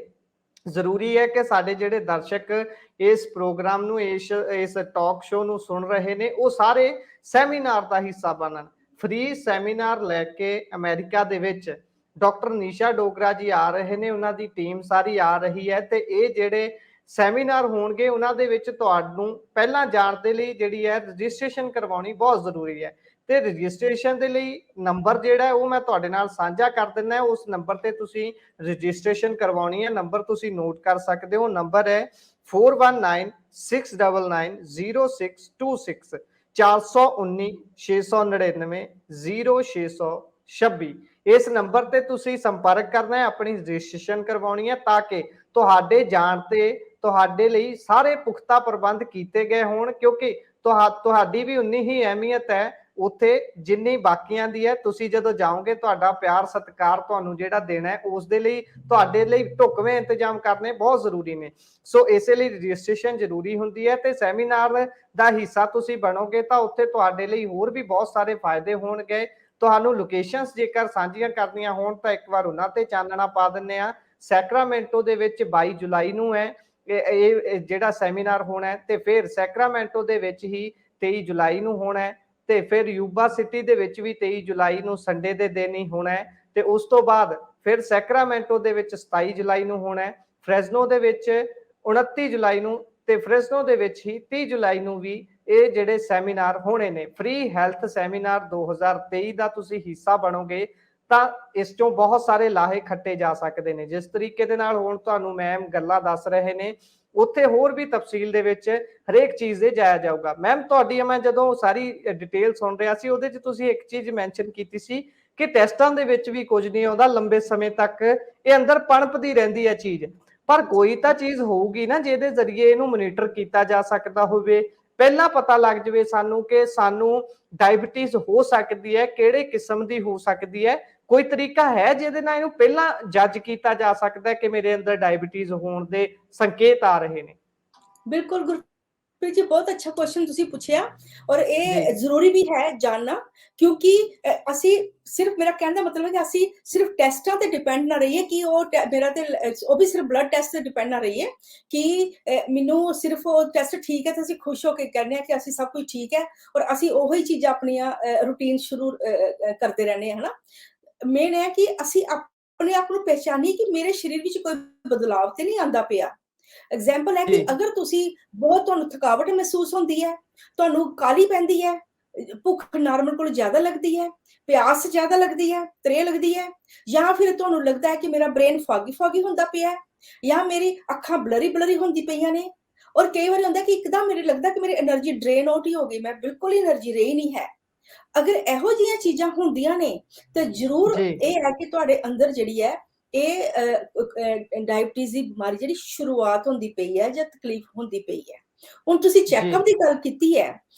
ਜ਼ਰੂਰੀ ਹੈ ਕਿ ਸਾਡੇ ਜਿਹੜੇ ਦਰਸ਼ਕ ਇਸ ਪ੍ਰੋਗਰਾਮ ਨੂੰ, ਇਸ ਟਾਕ ਸ਼ੋ ਨੂੰ ਸੁਣ ਰਹੇ ਨੇ, ਉਹ ਸਾਰੇ ਸੈਮੀਨਾਰ ਦਾ ਹਿੱਸਾ ਬਣਨ। ਫ੍ਰੀ ਸੈਮੀਨਾਰ ਲੈ ਕੇ ਅਮਰੀਕਾ ਦੇ ਵਿੱਚ ਡਾਕਟਰ ਨੀਸ਼ਾ ਡੋਗਰਾ ਜੀ ਆ ਰਹੇ ਨੇ, ਉਹਨਾਂ ਦੀ ਟੀਮ ਸਾਰੀ ਆ ਰਹੀ ਹੈ, ਤੇ ਇਹ ਜਿਹੜੇ ਸੈਮੀਨਾਰ ਹੋਣਗੇ ਉਹਨਾਂ ਦੇ ਵਿੱਚ ਤੁਹਾਨੂੰ ਪਹਿਲਾਂ ਜਾਣ ਦੇ ਲਈ ਜਿਹੜੀ ਹੈ ਰਜਿਸਟ੍ਰੇਸ਼ਨ ਕਰਵਾਉਣੀ ਬਹੁਤ ਜ਼ਰੂਰੀ ਹੈ। ਤੇ ਰਜਿਸਟ੍ਰੇਸ਼ਨ ਦੇ ਲਈ ਨੰਬਰ ਜਿਹੜਾ ਹੈ ਉਹ ਮੈਂ ਤੁਹਾਡੇ ਨਾਲ ਸਾਂਝਾ ਕਰ ਦਿੰਦਾ, ਉਸ ਨੰਬਰ ਤੇ ਤੁਸੀਂ ਰਜਿਸਟ੍ਰੇਸ਼ਨ ਕਰਵਾਉਣੀ ਹੈ। ਨੰਬਰ ਤੁਸੀਂ ਨੋਟ ਕਰ ਸਕਦੇ ਹੋ, ਨੰਬਰ ਹੈ 4196990626 4196990626। ਇਸ ਨੰਬਰ ਤੇ ਤੁਸੀਂ ਸੰਪਰਕ ਕਰਨਾ ਹੈ, ਆਪਣੀ ਰਜਿਸਟ੍ਰੇਸ਼ਨ ਕਰਵਾਉਣੀ ਹੈ, ਤਾਂ ਕਿ ਤੁਹਾਡੇ ਜਾਣ ਤੇ ਤੁਹਾਡੇ ਲਈ ਸਾਰੇ ਪੁਖਤਾ ਪ੍ਰਬੰਧ ਕੀਤੇ ਗਏ ਹੋਣ, ਕਿਉਂਕਿ ਤੁਹਾਡੀ ਵੀ ਉਨੀ ਹੀ ਅਹਿਮੀਅਤ ਹੈ ਉੱਥੇ ਜਿੰਨੀ ਬਾਕੀਆਂ ਦੀ ਹੈ। ਤੁਸੀਂ ਜਦੋਂ ਜਾਓਗੇ ਤੁਹਾਡਾ ਪਿਆਰ ਸਤਿਕਾਰ ਤੁਹਾਨੂੰ ਜਿਹੜਾ ਦੇਣਾ ਹੈ, ਉਸ ਦੇ ਲਈ ਤੁਹਾਡੇ ਲਈ ਢੁਕਵੇਂ ਇੰਤਜ਼ਾਮ ਕਰਨੇ ਬਹੁਤ ਜ਼ਰੂਰੀ ਨੇ। ਸੋ ਇਸੇ ਲਈ ਰਜਿਸਟ੍ਰੇਸ਼ਨ ਜ਼ਰੂਰੀ ਹੁੰਦੀ ਹੈ, ਤੇ ਸੈਮੀਨਾਰ ਦਾ ਹਿੱਸਾ ਤੁਸੀਂ ਬਣੋਗੇ ਤਾਂ ਉੱਥੇ ਤੁਹਾਡੇ ਲਈ ਹੋਰ ਵੀ ਬਹੁਤ ਸਾਰੇ ਫਾਇਦੇ ਹੋਣਗੇ। ਤੁਹਾਨੂੰ ਲੋਕੇਸ਼ਨਸ ਜੇਕਰ ਸਾਂਝੀਆਂ ਕਰਨੀਆਂ ਹੋਣ ਤਾਂ ਇੱਕ ਵਾਰ ਉਹਨਾਂ ਤੇ ਚਾਨਣਾ ਪਾ ਦਿੰਦੇ ਆ। ਸੈਕਰਾਮੈਂਟੋ ਦੇ ਵਿੱਚ 22 ਜੁਲਾਈ ਨੂੰ ਹੈ ਇਹ ਜਿਹੜਾ ਸੈਮੀਨਾਰ ਹੋਣਾ ਹੈ, ਤੇ ਫਿਰ ਸੈਕਰਾਮੈਂਟੋ ਦੇ ਵਿੱਚ ਹੀ 23 ਜੁਲਾਈ ਨੂੰ ਹੋਣਾ ਹੈ, ਤੇ ਫਿਰ ਯੂਬਾ ਸਿਟੀ ਦੇ ਵਿੱਚ ਵੀ 23 ਜੁਲਾਈ ਨੂੰ ਸੰਡੇ ਦੇ ਦਿਨ ਹੀ ਹੋਣਾ ਹੈ, ਤੇ ਉਸ ਤੋਂ ਬਾਅਦ ਫਿਰ ਸੈਕਰਾਮੈਂਟੋ ਦੇ ਵਿੱਚ 27 ਜੁਲਾਈ ਨੂੰ ਹੋਣਾ ਹੈ, ਫ੍ਰੈਜ਼ਨੋ ਦੇ ਵਿੱਚ 29 ਜੁਲਾਈ ਨੂੰ ਤੇ ਫ੍ਰੈਸਨੋ ਦੇ ਵਿੱਚ ਹੀ 30 ਜੁਲਾਈ ਨੂੰ ਵੀ ਇਹ ਜਿਹੜੇ ਸੈਮੀਨਾਰ ਹੋਣੇ ਨੇ। ਫ੍ਰੀ ਹੈਲਥ ਸੈਮੀਨਾਰ 2023 ਦਾ ਤੁਸੀਂ ਹਿੱਸਾ ਬਣੋਗੇ ਤਾਂ ਇਸ ਚੋਂ ਬਹੁਤ ਸਾਰੇ ਲਾਹੇ ਖੱਟੇ ਜਾ ਸਕਦੇ ਨੇ। ਜਿਸ ਤਰੀਕੇ ਦੇ ਨਾਲ ਹੁਣ ਤੁਹਾਨੂੰ ਮੈਮ ਗੱਲਾਂ ਦੱਸ ਰਹੇ ਨੇ, ਉੱਥੇ ਹੋਰ ਵੀ ਤਫਸੀਲ ਦੇ ਵਿੱਚ ਹਰੇਕ ਚੀਜ਼ ਦੇ ਜਾਇਆ ਜਾਊਗਾ। ਮੈਮ ਤੁਹਾਡੀ ਮੈਂ ਜਦੋਂ ਸਾਰੀ ਡਿਟੇਲ ਸੁਣ ਰਿਹਾ ਸੀ, ਉਹਦੇ 'ਚ ਤੁਸੀਂ ਇੱਕ ਚੀਜ਼ ਮੈਂਸ਼ਨ ਕੀਤੀ ਸੀ ਕਿ ਟੈਸਟਾਂ ਦੇ ਵਿੱਚ ਵੀ ਕੁਝ ਨਹੀਂ ਆਉਂਦਾ, ਲੰਬੇ ਸਮੇਂ ਤੱਕ ਇਹ ਅੰਦਰ ਪਣਪਦੀ ਰਹਿੰਦੀ ਹੈ ਚੀਜ਼। ਪਰ ਕੋਈ ਤਾਂ ਚੀਜ਼ ਹੋਊਗੀ ਨਾ ਜਿਹਦੇ ਜ਼ਰੀਏ ਇਹਨੂੰ ਮੋਨੀਟਰ ਕੀਤਾ ਜਾ ਸਕਦਾ ਹੋਵੇ, ਪਹਿਲਾਂ ਪਤਾ ਲੱਗ ਜਾਵੇ ਸਾਨੂੰ ਕਿ ਸਾਨੂੰ ਡਾਇਬਟੀਜ਼ ਹੋ ਸਕਦੀ ਹੈ, ਕਿਹੜੇ ਕਿਸਮ ਦੀ ਹੋ ਸਕਦੀ ਹੈ। ਕੋਈ ਤਰੀਕਾ ਹੈ ਜਿਹਦੇ ਨਾਲ ਇਹਨੂੰ ਪਹਿਲਾਂ ਜੱਜ ਕੀਤਾ ਜਾ ਸਕਦਾ ਹੈ ਕਿ ਮੇਰੇ ਅੰਦਰ ਡਾਇਬਟੀਜ਼ ਹੋਣ ਦੇ ਸੰਕੇਤ ਆ ਰਹੇ ਨੇ? बिल्कुल गुरप्रीत जी, बहुत अच्छा क्वेश्चन तुसी पूछया और जी। ये जरूरी भी है जानना, क्योंकि असी सिर्फ, मेरा कहने दा मतलब है कि असी सिर्फ टेस्टां ते डिपेंड ना रहिए कि मेरा ते वो भी सिर्फ ब्लड टेस्ट ते डिपेंड ना रहिए कि मैनू सिर्फ वो टेस्ट ठीक है तो असी खुश होकर कहने कि असी सब कुछ ठीक है और असी ओही चीज़ां अपनियां रूटीन शुरू करते रहने है ना। मेन है कि असी अपने आप को पहचानिए कि मेरे शरीर विच कोई बदलाव ते नहीं आंदा पिया। एग्जाम्पल है कि जी। अगर तुसी बहुत तुहानू थकावट महसूस होंदी है, तुहानू काली पैंदी है, भुख नॉर्मल कोलों ज्यादा लगदी है, प्यास ज्यादा लगदी है, त्रेह लगदी है, या फिर तुहानू लगदा है कि मेरा ब्रेन फॉगी फॉगी हुंदा पिया है, या मेरी अखां ब्लरी ब्लरी हुंदी पईयां ने, और कई बार हुंदा कि एकदम मेरे लगदा कि मेरी एनर्जी ड्रेन आउट ही हो गई, मैं बिल्कुल ही एनर्जी रही नहीं है। अगर इहो जिहियां चीज़ां हुंदियां ने ते जरूर जी। ये है कि तुहाडे अंदर जिहड़ी है डायबिटीज़ दी बीमारी जिहड़ी शुरुआत होंदी पई है जां तकलीफ होंदी पई है। हुण तुसीं जी। चैकअप दी गल कीती है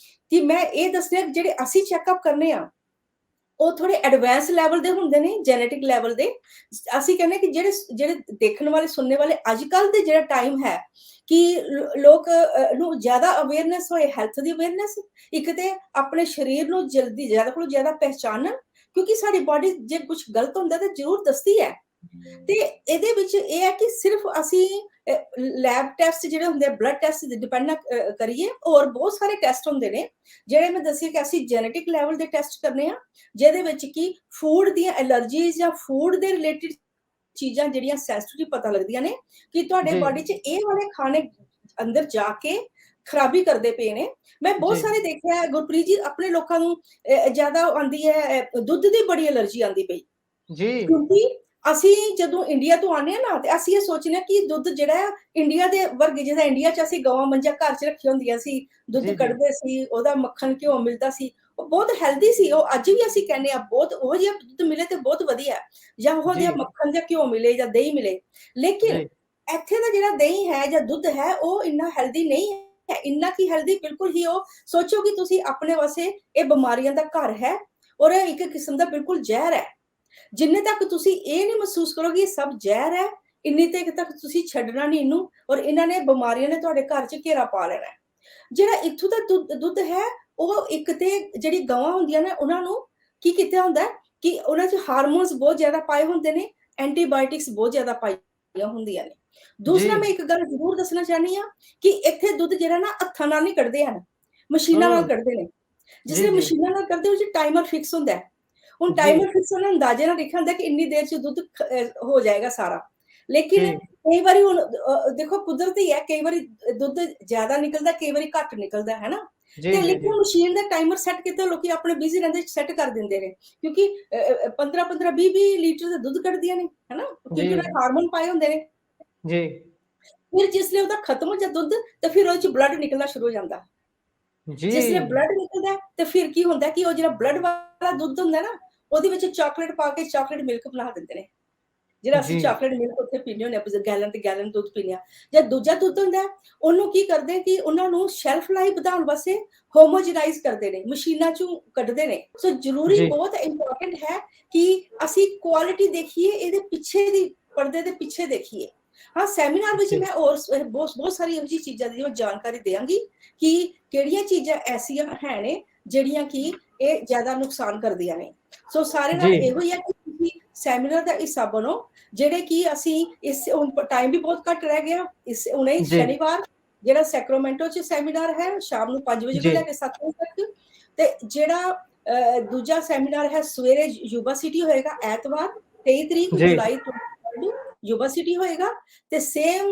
कि मैं ये दस्सना जेह्ड़े असीं चैकअप करने आं ਉਹ ਥੋੜੇ ਐਡਵਾਂਸ ਲੈਵਲ ਦੇ ਹੁੰਦੇ ਨੇ, ਜੈਨੇਟਿਕ ਲੈਵਲ ਦੇ। ਅਸੀਂ ਕਹਿੰਦੇ ਕਿ ਜਿਹੜੇ ਦੇਖਣ ਵਾਲੇ ਸੁਣਨੇ ਵਾਲੇ ਅੱਜ ਕੱਲ ਦੇ ਜਿਹੜਾ ਟਾਈਮ ਹੈ ਕਿ ਲੋਕ ਨੂੰ ਜ਼ਿਆਦਾ ਅਵੇਅਰਨੈਸ ਹੋਏ, ਹੈਲਥ ਦੀ ਅਵੇਅਰਨੈਸ, ਇੱਕ ਤੇ ਆਪਣੇ ਸਰੀਰ ਨੂੰ ਜਲਦੀ ਜ਼ਿਆਦਾ ਕੋਲੋਂ ਜ਼ਿਆਦਾ ਪਹਿਚਾਨਣ, ਕਿਉਂਕਿ ਸਾਡੀ ਬਾਡੀ ਜੇ ਕੁਝ ਗਲਤ ਹੁੰਦਾ ਤਾਂ ਜ਼ਰੂਰ ਦੱਸਦੀ ਹੈ। ਤੇ ਇਹਦੇ ਵਿੱਚ ਇਹ ਹੈ ਕਿ ਸਿਰਫ ਅਸੀਂ ਲੈਬ ਟੈਸਟ ਜਿਹੜੇ ਹੁੰਦੇ, ਬਲੱਡ ਟੈਸਟ ਤੇ ਡਿਪੈਂਡ ਨਾ ਕਰੀਏ, ਹੋਰ ਬਹੁਤ ਸਾਰੇ ਟੈਸਟ ਹੁੰਦੇ ਨੇ ਜਿਹੜੇ ਮੈਂ ਦੱਸਿਆ ਕਿ ਅਸੀਂ ਜੈਨੇਟਿਕ ਲੈਵਲ ਦੇ ਟੈਸਟ ਕਰਨੇ ਆ, ਜਿਹਦੇ ਵਿੱਚ ਕਿ ਫੂਡ ਦੀਆਂ ਐਲਰਜੀਜ਼ ਜਾਂ ਫੂਡ ਦੇ ਰਿਲੇਟਿਡ ਚੀਜ਼ਾਂ ਜਿਹੜੀਆਂ ਸੈਂਸਿਟਿਵ ਪਤਾ ਲੱਗਦੀਆਂ ਨੇ ਕਿ ਤੁਹਾਡੇ ਜੀ। ਬਾਡੀ 'ਚ ਇਹ ਵਾਲੇ ਖਾਣੇ ਅੰਦਰ ਜਾ ਕੇ ਖਰਾਬੀ ਕਰਦੇ ਪਏ ਨੇ। ਮੈਂ ਬਹੁਤ ਜੀ। ਸਾਰੇ ਦੇਖਿਆ ਗੁਰਪ੍ਰੀਤ ਜੀ, ਆਪਣੇ ਲੋਕਾਂ ਨੂੰ ਜ਼ਿਆਦਾ ਆਉਂਦੀ ਹੈ, ਦੁੱਧ ਦੀ ਬੜੀ ਐਲਰਜੀ ਆਉਂਦੀ ਪਈ, ਜੀ। ਕਿਉਂਕਿ ਅਸੀਂ ਜਦੋਂ ਇੰਡੀਆ ਤੋਂ ਆਨੇ ਆ ਨਾ ਤੇ ਅਸੀਂ ਇਹ ਸੋਚਨੇ ਆ ਕਿ ਦੁੱਧ ਜਿਹੜਾ ਇੰਡੀਆ ਦੇ ਵਰਗੇ, ਜਿਹਦਾ ਇੰਡੀਆ 'ਚ ਅਸੀਂ ਗਾਵਾਂ ਮੰਝਾਂ ਘਰ 'ਚ ਰੱਖੀਆਂ ਹੁੰਦੀਆਂ ਸੀ, ਦੁੱਧ ਜੀ। ਜੀ। ਕੱਢਦੇ ਸੀ, ਉਹਦਾ ਮੱਖਣ ਘਿਓ ਮਿਲਦਾ ਸੀ, ਉਹ ਬਹੁਤ ਹੈਲਦੀ ਸੀ। ਉਹ ਅੱਜ ਵੀ ਅਸੀਂ ਕਹਿੰਦੇ ਆ ਬਹੁਤ ਉਹ ਜਿਹਾ ਦੁੱਧ ਮਿਲੇ ਤੇ ਬਹੁਤ ਵਧੀਆ, ਜਾਂ ਉਹ ਜਿਹਾ ਜੀ। ਮੱਖਣ ਜਾਂ ਘਿਓ ਮਿਲੇ ਜਾਂ ਦਹੀਂ ਮਿਲੇ। ਲੇਕਿਨ ਜੀ। ਇੱਥੇ ਦਾ ਜਿਹੜਾ ਦਹੀਂ ਹੈ ਜਾਂ ਦੁੱਧ ਹੈ ਉਹ ਇੰਨਾ ਹੈਲਦੀ ਨਹੀਂ ਹੈ, ਇੰਨਾ ਕੀ ਹੈਲਦੀ ਬਿਲਕੁਲ ਹੀ। ਉਹ ਸੋਚੋ ਕਿ ਤੁਸੀਂ ਆਪਣੇ ਵਾਸਤੇ ਇਹ ਬਿਮਾਰੀਆਂ ਦਾ ਘਰ ਹੈ ਔਰ ਇਹ ਇੱਕ ਕਿਸਮ ਦਾ ਬਿਲਕੁਲ ਜ਼ਹਿਰ ਹੈ। ਜਿੰਨੇ ਤੱਕ ਤੁਸੀਂ ਇਹ ਨਹੀਂ ਮਹਿਸੂਸ ਕਰੋਗੇ ਇਹ ਸਭ ਜ਼ਹਿਰ ਹੈ, ਇੰਨੀ ਤੱਕ ਤੁਸੀਂ ਛੱਡਣਾ ਨਹੀਂ ਇਹਨੂੰ, ਔਰ ਇਹਨਾਂ ਨੇ ਬਿਮਾਰੀਆਂ ਨੇ ਤੁਹਾਡੇ ਘਰ 'ਚ ਘੇਰਾ ਪਾ ਲੈਣਾ ਹੈ। ਜਿਹੜਾ ਇੱਥੋਂ ਦਾ ਦੁੱਧ ਹੈ ਉਹ ਇੱਕ ਤੇ ਜਿਹੜੀ ਗਾਵਾਂ ਹੁੰਦੀਆਂ ਨੇ ਉਹਨਾਂ ਨੂੰ ਕੀ ਕੀਤਾ ਹੁੰਦਾ ਕਿ ਉਹਨਾਂ 'ਚ ਹਾਰਮੋਨਸ ਬਹੁਤ ਜ਼ਿਆਦਾ ਪਾਏ ਹੁੰਦੇ ਨੇ, ਐਂਟੀਬਾਇਓਟਿਕਸ ਬਹੁਤ ਜ਼ਿਆਦਾ ਪਾਈਆਂ ਹੁੰਦੀਆਂ ਨੇ। ਦੂਸਰਾ ਮੈਂ ਇੱਕ ਗੱਲ ਜ਼ਰੂਰ ਦੱਸਣਾ ਚਾਹਨੀ ਆ ਕਿ ਇੱਥੇ ਦੁੱਧ ਜਿਹੜਾ ਨਾ ਹੱਥਾਂ ਨਾਲ ਨਹੀਂ ਕੱਢਦੇ ਹਨ, ਮਸ਼ੀਨਾਂ ਨਾਲ ਕੱਢਦੇ ਨੇ। ਜਿਸ ਜੀ। ਵੇਲੇ ਜੀ। ਮਸ਼ੀਨਾਂ ਨਾਲ ਕੱਢਦੇ ਉਹ 'ਚ ਟਾਈਮਰ ਫਿਕਸ ਹੁੰਦਾ ਹੈ। ਹੁਣ ਜੀ। ਟਾਈਮਰ ਫਿਕਸ ਉਹਨਾਂ ਅੰਦਾਜ਼ੇ ਨਾਲ ਲਿਖਿਆ ਹੁੰਦਾ ਕਿ ਇੰਨੀ ਦੇਰ 'ਚ ਦੁੱਧ ਹੋ ਜਾਏਗਾ ਸਾਰਾ। ਲੇਕਿਨ ਜੀ। ਕਈ ਵਾਰੀ ਹੁਣ ਦੇਖੋ ਕੁਦਰਤੀ ਹੈ, ਕਈ ਵਾਰੀ ਦੁੱਧ ਜ਼ਿਆਦਾ ਨਿਕਲਦਾ, ਕਈ ਵਾਰੀ ਘੱਟ ਨਿਕਲਦਾ ਹੈ ਨਾ। ਜੀ। ਤੇ ਜੀ। ਲੇਕਿਨ ਮਸ਼ੀਨ ਦਾ ਟਾਈਮਰ ਸੈੱਟ ਕੀਤਾ, ਲੋਕੀ ਆਪਣੇ ਬਿਜ਼ੀ ਰਹਿੰਦੇ ਸੈੱਟ ਕਰ ਦਿੰਦੇ ਨੇ, ਕਿਉਂਕਿ 15-15 20-20 ਲੀਟਰ ਦਾ ਦੁੱਧ ਕੱਢਦੀਆਂ ਨੇ, ਹੈ ਨਾ, ਕਿਉਂਕਿ ਉਹਨਾਂ ਹਾਰਮੋਨ ਪਾਏ ਹੁੰਦੇ ਨੇ। ਜੀ। ਫਿਰ ਜਿਸ ਲਈ ਉਹਦਾ ਖਤਮ ਹੋ ਜਾ ਦੁੱਧ ਤੇ ਫਿਰ ਉਹਦੇ 'ਚ ਬਲੱਡ ਨਿਕਲਣਾ ਸ਼ੁਰੂ ਹੋ ਜਾਂਦਾ। ਜੀ। ਜਿਸ ਵੇਲੇ ਬਲੱਡ ਨਿਕਲਦਾ ਤੇ ਫਿਰ ਕੀ ਹੁੰਦਾ ਕਿ ਉਹ ਜਿਹੜਾ ਬਲੱਡ ਵਾਲਾ ਦੁੱਧ ਹੁੰਦਾ ਨਾ ਉਹਦੇ ਵਿੱਚ ਚਾਕਲੇਟ ਪਾ ਕੇ ਚਾਕਲੇਟ ਮਿਲਕ ਬਣਾ ਦਿੰਦੇ ਨੇ, ਜਿਹੜਾ ਅਸੀਂ ਜੀ। ਚਾਕਲੇਟ ਮਿਲਕ ਉੱਥੇ ਪੀਂਦੇ ਹੁੰਦੇ ਆ, ਗੈਲਨ ਤੇ ਗੈਲਨ ਦੁੱਧ ਪੀਂਦੇ ਆ। ਜਾਂ ਦੂਜਾ ਦੁੱਧ ਹੁੰਦਾ ਉਹਨੂੰ ਕੀ ਕਰਦੇ ਕਿ ਉਹਨਾਂ ਨੂੰ ਸ਼ੈਲਫ ਲਾਈਫ ਵਧਾਉਣ ਵਾਸਤੇ ਹੋਮੋਜਨਾਈਜ਼ ਕਰਦੇ ਨੇ, ਮਸ਼ੀਨਾਂ 'ਚੋਂ ਕੱਢਦੇ ਨੇ। ਸੋ ਜ਼ਰੂਰੀ ਜੀ। ਬਹੁਤ ਇੰਪੋਰਟੈਂਟ ਹੈ ਕਿ ਅਸੀਂ ਕੁਆਲਿਟੀ ਦੇਖੀਏ, ਇਹਦੇ ਪਿੱਛੇ ਦੀ ਪਰਦੇ ਦੇ ਪਿੱਛੇ ਦੇਖੀਏ। ਹਾਂ, ਸੈਮੀਨਾਰ ਵਿੱਚ ਜੀ। ਮੈਂ ਹੋਰ ਬਹੁਤ ਸਾਰੀ ਇਹੋ ਜਿਹੀ ਚੀਜ਼ਾਂ ਦੀ ਜਾਣਕਾਰੀ ਦੇਵਾਂਗੀ ਕਿ ਕਿਹੜੀਆਂ ਚੀਜ਼ਾਂ ਐਸੀਆਂ ਹੈ ਨੇ ਜਿਹੜੀਆਂ ਕਿ ਇਹ ਜ਼ਿਆਦਾ ਨੁਕਸਾਨ ਕਰਦੀਆਂ ਨੇ। ਸੋ ਸਾਰੇ ਨਾਲ ਜੀ। ਇਹੋ ਹੀ ਹੈ ਕਿ ਤੁਸੀਂ ਸੈਮੀਨਾਰ ਦਾ ਹਿੱਸਾ ਬਣੋ, ਜਿਹੜੇ ਕਿ ਅਸੀਂ ਇਸ ਹੁਣ ਟਾਈਮ ਵੀ ਬਹੁਤ ਘੱਟ ਰਹਿ ਗਿਆ। ਇਸ ਹੁਣੇ ਜੀ। ਸ਼ਨੀਵਾਰ ਜਿਹੜਾ ਸੈਕਰਾਮੈਂਟੋ 'ਚ ਸੈਮੀਨਾਰ ਹੈ ਸ਼ਾਮ ਨੂੰ 5 ਵਜੇ ਤੋਂ ਜੀ। ਲੈ ਕੇ 7 ਵਜੇ ਤੱਕ, ਤੇ ਜਿਹੜਾ ਦੂਜਾ ਸੈਮੀਨਾਰ ਹੈ ਸਵੇਰੇ ਯੂਬਾ ਸਿਟੀ ਹੋਏਗਾ ਐਤਵਾਰ 23 ਤਰੀਕ ਜੀ। ਜੁਲਾਈ ਤੋਂ ਯੂਬਾ ਸਿਟੀ ਹੋਏਗਾ ਤੇ ਸੇਮ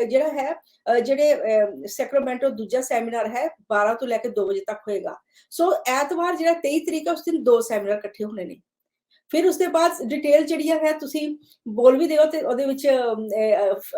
ਜਿਹੜਾ ਹੈ ਜਿਹੜੇ ਸੈਕਰਾਮੈਂਟੋ ਦੂਜਾ ਸੈਮੀਨਾਰ ਹੈ 12 ਤੋਂ ਲੈ ਕੇ 2 ਵਜੇ ਤੱਕ ਹੋਏਗਾ। ਸੋ ਐਤਵਾਰ ਜਿਹੜਾ 23 ਤਰੀਕ ਹੈ ਉਸ ਦਿਨ 2 ਸੈਮੀਨਾਰ ਇਕੱਠੇ ਹੋਣੇ ਨੇ। ਫਿਰ ਉਸ ਦੇ ਬਾਅਦ ਡਿਟੇਲ ਜਿਹੜੀਆਂ ਹੈ ਤੁਸੀਂ ਬੋਲ ਵੀ ਦਿਓ ਤੇ ਉਹਦੇ ਵਿੱਚ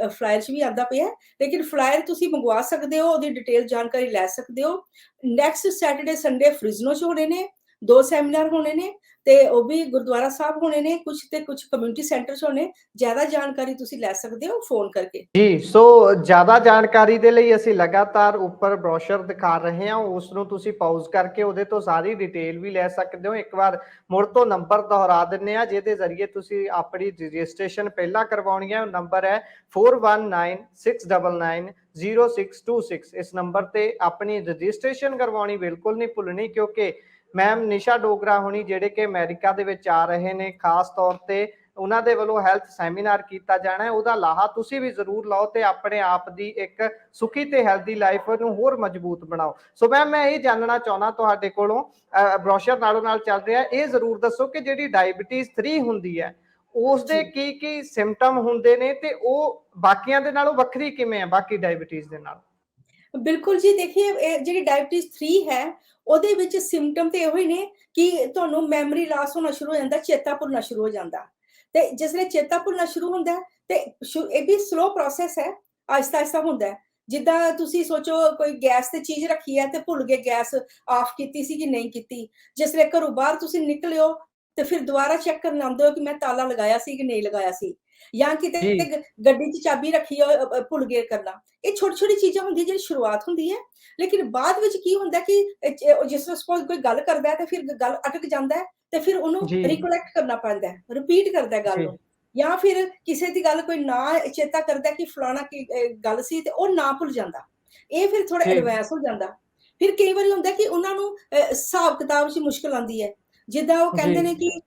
ਫਲਾਇਰ 'ਚ ਵੀ ਆਉਂਦਾ ਪਿਆ, ਲੇਕਿਨ ਫਲਾਇਰ ਤੁਸੀਂ ਮੰਗਵਾ ਸਕਦੇ ਹੋ, ਉਹਦੀ ਡਿਟੇਲ ਜਾਣਕਾਰੀ ਲੈ ਸਕਦੇ ਹੋ। ਨੈਕਸਟ ਸੈਟਰਡੇ ਸੰਡੇ ਫ੍ਰਿਜ਼ਨੋ 'ਚ ਹੋਣੇ ਨੇ 2 ਸੈਮੀਨਾਰ ਹੋਣੇ ਨੇ ਤੇ ਉਹ ਵੀ ਗੁਰਦੁਆਰਾ ਸਾਹਿਬ ਹੋਣੇ ਨੇ, ਕੁਝ ਤੇ ਕੁਝ ਕਮਿਊਨਿਟੀ ਸੈਂਟਰ 'ਚ ਹੋਣੇ। ਜ਼ਿਆਦਾ ਜਾਣਕਾਰੀ ਤੁਸੀਂ ਲੈ ਸਕਦੇ ਹੋ ਫੋਨ ਕਰਕੇ। ਜੀ, ਸੋ ਜ਼ਿਆਦਾ ਜਾਣਕਾਰੀ ਦੇ ਲਈ ਅਸੀਂ ਲਗਾਤਾਰ ਉੱਪਰ ਬ੍ਰੋਸ਼ਰ ਦਿਖਾ ਰਹੇ ਹਾਂ, ਉਸ ਨੂੰ ਤੁਸੀਂ ਪਾਉਜ਼ ਕਰਕੇ ਉਹਦੇ ਤੋਂ ਸਾਰੀ ਡਿਟੇਲ ਵੀ ਲੈ ਸਕਦੇ ਹੋ। ਇੱਕ ਵਾਰ ਮੁੜ ਤੋਂ ਨੰਬਰ ਦੁਹਰਾ ਦਿੰਨੇ ਆ ਜਿਹਦੇ ਜ਼ਰੀਏ ਤੁਸੀਂ ਆਪਣੀ ਰਜਿਸਟ੍ਰੇਸ਼ਨ ਪਹਿਲਾਂ ਕਰਵਾਉਣੀ ਹੈ। ਨੰਬਰ ਹੈ 4196990626। ਇਸ ਨੰਬਰ ਤੇ ਆਪਣੀ ਰਜਿਸਟ੍ਰੇਸ਼ਨ ਕਰਵਾਉਣੀ ਬਿਲਕੁਲ ਨਹੀਂ ਭੁੱਲਣੀ, ਕਿਉਂਕਿ ਮੈਮ ਨਿਸ਼ਾ ਡੋਗਰਾ ਹੁਣੀ ਜਿਹੜੇ ਕਿ ਅਮਰੀਕਾ ਦੇ ਵਿੱਚ ਆ ਰਹੇ ਨੇ, ਖਾਸ ਤੌਰ ਤੇ ਉਹਨਾਂ ਦੇ ਵੱਲੋਂ ਹੈਲਥ ਸੈਮੀਨਾਰ ਕੀਤਾ ਜਾਣਾ ਹੈ, ਉਹਦਾ ਲਾਹਾ ਤੁਸੀਂ ਵੀ ਜ਼ਰੂਰ ਲਓ ਤੇ ਆਪਣੇ ਆਪ ਦੀ ਇੱਕ ਸੁਖੀ ਤੇ ਹੈਲਦੀ ਲਾਈਫ ਨੂੰ ਹੋਰ ਮਜ਼ਬੂਤ ਬਣਾਓ। ਸੋ ਮੈਮ ਮੈਂ ਇਹ ਜਾਣਨਾ ਚਾਹੁੰਦਾ ਤੁਹਾਡੇ ਕੋਲੋਂ, ਬ੍ਰੋਸ਼ਰ ਨਾਲੋਂ ਨਾਲ ਚੱਲ ਰਿਹਾ, ਇਹ ਜ਼ਰੂਰ ਦੱਸੋ ਕਿ ਜਿਹੜੀ ਡਾਇਬੀਟੀਜ਼ 3 ਹੁੰਦੀ ਹੈ ਉਸ ਦੇ ਕੀ ਕੀ ਸਿੰਪਟਮ ਹੁੰਦੇ ਨੇ ਤੇ ਉਹ ਬਾਕੀਆਂ ਦੇ ਨਾਲੋਂ ਵੱਖਰੀ ਕਿਵੇਂ ਹੈ ਬਾਕੀ ਡਾਇਬੀਟੀਜ਼ ਦੇ ਨਾਲ? ਬਿਲਕੁਲ ਜੀ, ਦੇਖिए ਇਹ ਜਿਹੜੀ ਡਾਇਬੀਟੀਜ਼ 3 ਹੈ ਉਹਦੇ ਵਿੱਚ ਸਿੰਪਟਮ ਤੇ ਇਹੋ ਹੀ ਨੇ ਕਿ ਤੁਹਾਨੂੰ ਮੈਮਰੀ ਲਾਸ ਹੋਣਾ ਸ਼ੁਰੂ ਹੋ ਜਾਂਦਾ, ਚੇਤਾ ਭੁੱਲਣਾ ਸ਼ੁਰੂ ਹੋ ਜਾਂਦਾ। ਤੇ ਜਿਸ ਵੇਲੇ ਚੇਤਾ ਭੁੱਲਣਾ ਸ਼ੁਰੂ ਹੁੰਦਾ ਤੇ ਇਹ ਵੀ ਸਲੋ ਪ੍ਰੋਸੈਸ ਹੈ, ਆਹਿਸਤਾ ਆਹਿਸਤਾ ਹੁੰਦਾ ਹੈ। ਜਿੱਦਾਂ ਤੁਸੀਂ ਸੋਚੋ ਕੋਈ ਗੈਸ ਤੇ ਚੀਜ਼ ਰੱਖੀ ਹੈ ਤੇ ਭੁੱਲ ਗਏ ਗੈਸ ਆਫ ਕੀਤੀ ਸੀ ਕਿ ਨਹੀਂ ਕੀਤੀ। ਜਿਸ ਵੇਲੇ ਘਰੋਂ ਬਾਹਰ ਤੁਸੀਂ ਨਿਕਲਿਓ ਤੇ ਫਿਰ ਦੁਬਾਰਾ ਚੈੱਕ ਕਰਨ ਆਉਂਦੇ ਹੋ ਕਿ ਮੈਂ ਤਾਲਾ ਲਗਾਇਆ ਸੀ ਕਿ ਨਹੀਂ ਲਗਾਇਆ ਸੀ, ਜਾਂ ਕਿਤੇ ਗੱਡੀ 'ਚ ਚਾਬੀ ਰੱਖੀ ਹੋ ਭੁੱਲ ਗਏ ਕਰਨਾ। ਇਹ ਛੋਟੀ ਛੋਟੀ ਚੀਜ਼ਾਂ ਹੁੰਦੀਆਂ ਜਿਹੜੀ ਸ਼ੁਰੂਆਤ ਹੁੰਦੀ ਹੈ, ਲੇਕਿਨ ਬਾਅਦ ਵਿੱਚ ਕੀ ਹੁੰਦਾ ਕਿ ਜਿਸ ਤਰ੍ਹਾਂ ਸਪੋਜ਼ ਕੋਈ ਗੱਲ ਕਰਦਾ ਹੈ ਤੇ ਫਿਰ ਗੱਲ ਅਟਕ ਜਾਂਦਾ ਹੈ ਤੇ ਫਿਰ ਉਹਨੂੰ ਰਿਕੋਲੈਕਟ ਕਰਨਾ ਪੈਂਦਾ ਹੈ, ਰਿਪੀਟ ਕਰਦਾ ਹੈ ਗੱਲ ਨੂੰ। ਜਾਂ ਫਿਰ ਕਿਸੇ ਦੀ ਗੱਲ ਕੋਈ ਨਾ ਚੇਤਾ ਕਰਦਾ ਕਿ ਫਲਾਣਾ ਕੀ ਗੱਲ ਸੀ ਤੇ ਉਹ ਨਾ ਭੁੱਲ ਜਾਂਦਾ। ਇਹ ਫਿਰ ਥੋੜਾ ਐਡਵਾਂਸ ਹੋ ਜਾਂਦਾ। ਫਿਰ ਕਈ ਵਾਰੀ ਹੁੰਦਾ ਕਿ ਉਹਨਾਂ ਨੂੰ ਹਿਸਾਬ ਕਿਤਾਬ 'ਚ ਮੁਸ਼ਕਲ ਆਉਂਦੀ ਹੈ। ਜਿੱਦਾਂ ਉਹ ਕਹਿੰਦੇ ਨੇ ਕਿ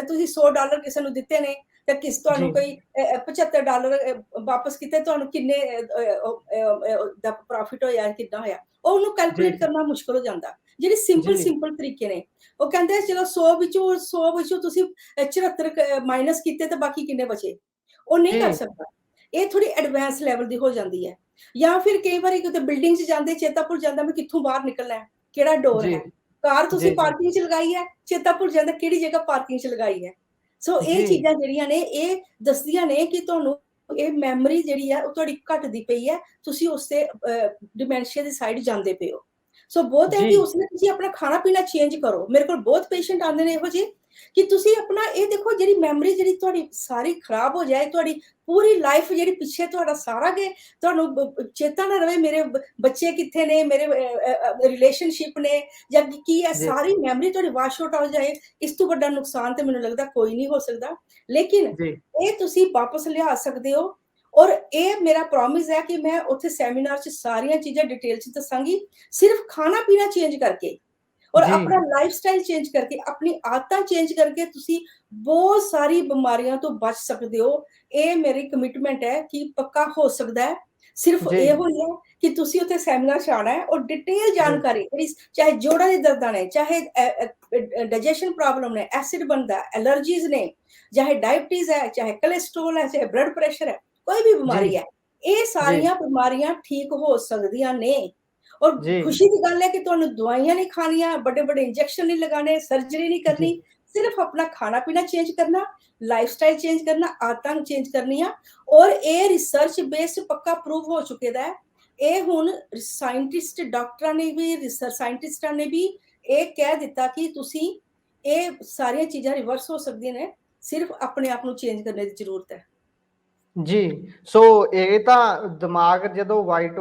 ਤੁਸੀਂ $100 ਕਿਸੇ ਨੂੰ ਦਿੱਤੇ ਨੇ ਤੇ ਤੁਹਾਨੂੰ ਕੋਈ $75 ਵਾਪਸ ਕੀਤੇ, ਤੁਹਾਨੂੰ ਕਿੰਨੇ ਦਾ ਪ੍ਰੋਫਿਟ ਹੋਇਆ, ਕਿੰਨਾ ਹੋਇਆ, ਉਹ ਉਹਨੂੰ ਕੈਲਕੂਲੇਟ ਕਰਨਾ ਮੁਸ਼ਕਲ ਹੋ ਜਾਂਦਾ। ਜਿਹੜੇ ਸਿੰਪਲ ਤਰੀਕੇ ਨੇ, ਉਹ ਕਹਿੰਦੇ ਚਲੋ 100 ਵਿੱਚੋਂ ਤੁਸੀਂ 74 ਮਾਈਨਸ ਕੀਤੇ ਤੇ ਬਾਕੀ ਕਿੰਨੇ ਬਚੇ, ਉਹ ਨਹੀਂ ਕਰ ਸਕਦਾ। ਇਹ ਥੋੜੀ ਐਡਵਾਂਸ ਲੈਵਲ ਦੀ ਹੋ ਜਾਂਦੀ ਹੈ। ਜਾਂ ਫਿਰ ਕਈ ਵਾਰੀ ਕਿਤੇ ਬਿਲਡਿੰਗ 'ਚ ਜਾਂਦੇ ਚੇਤਾ ਭੁੱਲ ਜਾਂਦਾ ਮੈਂ ਕਿੱਥੋਂ ਬਾਹਰ ਨਿਕਲਣਾ ਹੈ, ਕਿਹੜਾ ਡੋਰ ਹੈ। ਕਾਰ ਤੁਸੀਂ ਪਾਰਕਿੰਗ 'ਚ ਲਗਾਈ ਹੈ, ਚੇਤਾ ਭੁੱਲ ਜਾਂਦਾ ਕਿਹੜੀ ਜਗ੍ਹਾ ਪਾਰਕਿੰਗ 'ਚ ਲਗਾਈ ਹੈ। ਸੋ ਇਹ ਚੀਜ਼ਾਂ ਜਿਹੜੀਆਂ ਨੇ ਇਹ ਦੱਸਦੀਆਂ ਨੇ ਕਿ ਤੁਹਾਨੂੰ ਇਹ ਮੈਮਰੀ ਜਿਹੜੀ ਹੈ ਉਹ ਤੁਹਾਡੀ ਘਟਦੀ ਪਈ ਹੈ, ਤੁਸੀਂ ਉਸ ਤੇ ਡਿਮੈਂਸ਼ੀਆ ਦੀ ਸਾਈਡ ਜਾਂਦੇ ਪਏ ਹੋ। ਸੋ ਬਹੁਤ ਹੈ ਕਿ ਉਸਨੇ ਤੁਸੀਂ ਆਪਣਾ ਖਾਣਾ ਪੀਣਾ ਚੇਂਜ ਕਰੋ। ਮੇਰੇ ਕੋਲ ਬਹੁਤ ਪੇਸ਼ੈਂਟ ਆਉਂਦੇ ਨੇ ਇਹੋ ਜਿਹੇ ਕਿ ਤੁਸੀਂ ਆਪਣਾ ਇਹ ਦੇਖੋ ਜਿਹੜੀ ਮੈਮਰੀ ਜਿਹੜੀ ਤੁਹਾਡੀ ਸਾਰੀ ਖਰਾਬ ਹੋ ਜਾਏ, ਤੁਹਾਡੀ ਪੂਰੀ ਲਾਈਫ ਜਿਹੜੀ ਪਿੱਛੇ ਤੁਹਾਡਾ ਸਾਰਾ ਕੇ ਤੁਹਾਨੂੰ ਚੇਤਾ ਨਾ ਰਵੇ ਮੇਰੇ ਬੱਚੇ ਕਿੱਥੇ ਨੇ, ਮੇਰੇ ਰਿਲੇਸ਼ਨਸ਼ਿਪ ਨੇ ਜਾਂ ਕੀ ਹੈ, ਸਾਰੀ ਮੈਮਰੀ ਤੁਹਾਡੀ ਵਾਸ਼ ਆਊਟ ਹੋ ਜਾਏ। ਇਸ ਤੋਂ ਵੱਡਾ ਨੁਕਸਾਨ ਤੇ ਮੈਨੂੰ ਲੱਗਦਾ ਕੋਈ ਨਹੀਂ ਹੋ ਸਕਦਾ। ਲੇਕਿਨ ਇਹ ਤੁਸੀਂ ਵਾਪਸ ਲਿਆ ਸਕਦੇ ਹੋ ਔਰ ਇਹ ਮੇਰਾ ਪ੍ਰੋਮਿਸ ਹੈ ਕਿ ਮੈਂ ਉੱਥੇ ਸੈਮੀਨਾਰ 'ਚ ਸਾਰੀਆਂ ਚੀਜ਼ਾਂ ਡਿਟੇਲ 'ਚ ਦੱਸਾਂਗੀ। ਸਿਰਫ ਖਾਣਾ ਪੀਣਾ ਚੇਂਜ ਕਰਕੇ ਔਰ ਆਪਣਾ ਲਾਈਫਸਟਾਈਲ ਚੇਂਜ ਕਰਕੇ, ਆਪਣੀ ਆਦਤਾਂ ਚੇਂਜ ਕਰਕੇ ਤੁਸੀਂ ਬਹੁਤ ਸਾਰੀ ਬਿਮਾਰੀਆਂ ਤੋਂ ਬਚ ਸਕਦੇ ਹੋ। ਇਹ ਮੇਰੀ ਕਮਿਟਮੈਂਟ ਹੈ ਕਿ ਪੱਕਾ ਹੋ ਸਕਦਾ ਹੈ। ਸਿਰਫ ਇਹ ਹੋਈ ਹੈ ਕਿ ਤੁਸੀਂ ਉੱਥੇ ਸੈਮੀਨਾਰ 'ਚ ਆਉਣਾ ਹੈ ਔਰ ਡਿਟੇਲ ਜਾਣਕਾਰੀ ਜਿਹੜੀ, ਚਾਹੇ ਜੋੜਾਂ ਦੀ ਦਰਦਾਂ ਨੇ, ਚਾਹੇ ਡਾਈਜੈਸ਼ਨ ਪ੍ਰੋਬਲਮ ਨੇ, ਐਸਿਡ ਬਣਦਾ, ਐਲਰਜੀਜ਼ ਨੇ, ਚਾਹੇ ਡਾਇਬਟੀਜ਼ ਹੈ, ਚਾਹੇ ਕੋਲੇਸਟ੍ਰੋਲ ਹੈ, ਚਾਹੇ ਬਲੱਡ ਪ੍ਰੈਸ਼ਰ ਹੈ, ਕੋਈ ਵੀ ਬਿਮਾਰੀ ਹੈ, ਇਹ ਸਾਰੀਆਂ ਬਿਮਾਰੀਆਂ ਠੀਕ ਹੋ ਸਕਦੀਆਂ ਨੇ। ਔਰ ਖੁਸ਼ੀ ਦੀ ਗੱਲ ਹੈ ਕਿ ਤੁਹਾਨੂੰ ਦਵਾਈਆਂ ਨਹੀਂ ਖਾਣੀਆਂ, ਵੱਡੇ ਵੱਡੇ ਇੰਜੈਕਸ਼ਨ ਨਹੀਂ ਲਗਾਣੇ, ਸਰਜਰੀ ਨਹੀਂ ਕਰਨੀ। ਸਿਰਫ ਆਪਣਾ ਖਾਣਾ ਪੀਣਾ ਚੇਂਜ ਕਰਨਾ, ਲਾਈਫਸਟਾਈਲ ਚੇਂਜ ਕਰਨਾ, ਆਦਤਾਂ ਚੇਂਜ ਕਰਨੀਆਂ। ਔਰ ਇਹ ਰਿਸਰਚ ਬੇਸਡ ਪੱਕਾ ਪ੍ਰੂਵ ਹੋ ਚੁੱਕਿਆ ਹੈ। ਇਹ ਹੁਣ ਸਾਇੰਟਿਸਟ ਡਾਕਟਰਾਂ ਨੇ ਵੀ, ਰਿਸਰਚ ਸਾਇੰਟਿਸਟਾਂ ਨੇ ਵੀ ਇਹ ਕਹਿ ਦਿੱਤਾ ਕਿ ਤੁਸੀਂ ਇਹ ਸਾਰੀਆਂ ਚੀਜ਼ਾਂ ਰਿਵਰਸ ਹੋ ਸਕਦੀਆਂ ਨੇ, ਸਿਰਫ ਆਪਣੇ ਆਪ ਨੂੰ ਚੇਂਜ ਕਰਨੇ ਦੀ ਜ਼ਰੂਰਤ ਹੈ। ਜੀ, ਸੋ ਇਹ ਤਾਂ ਦਿਮਾਗ ਜਦੋਂ ਵਾਈਟ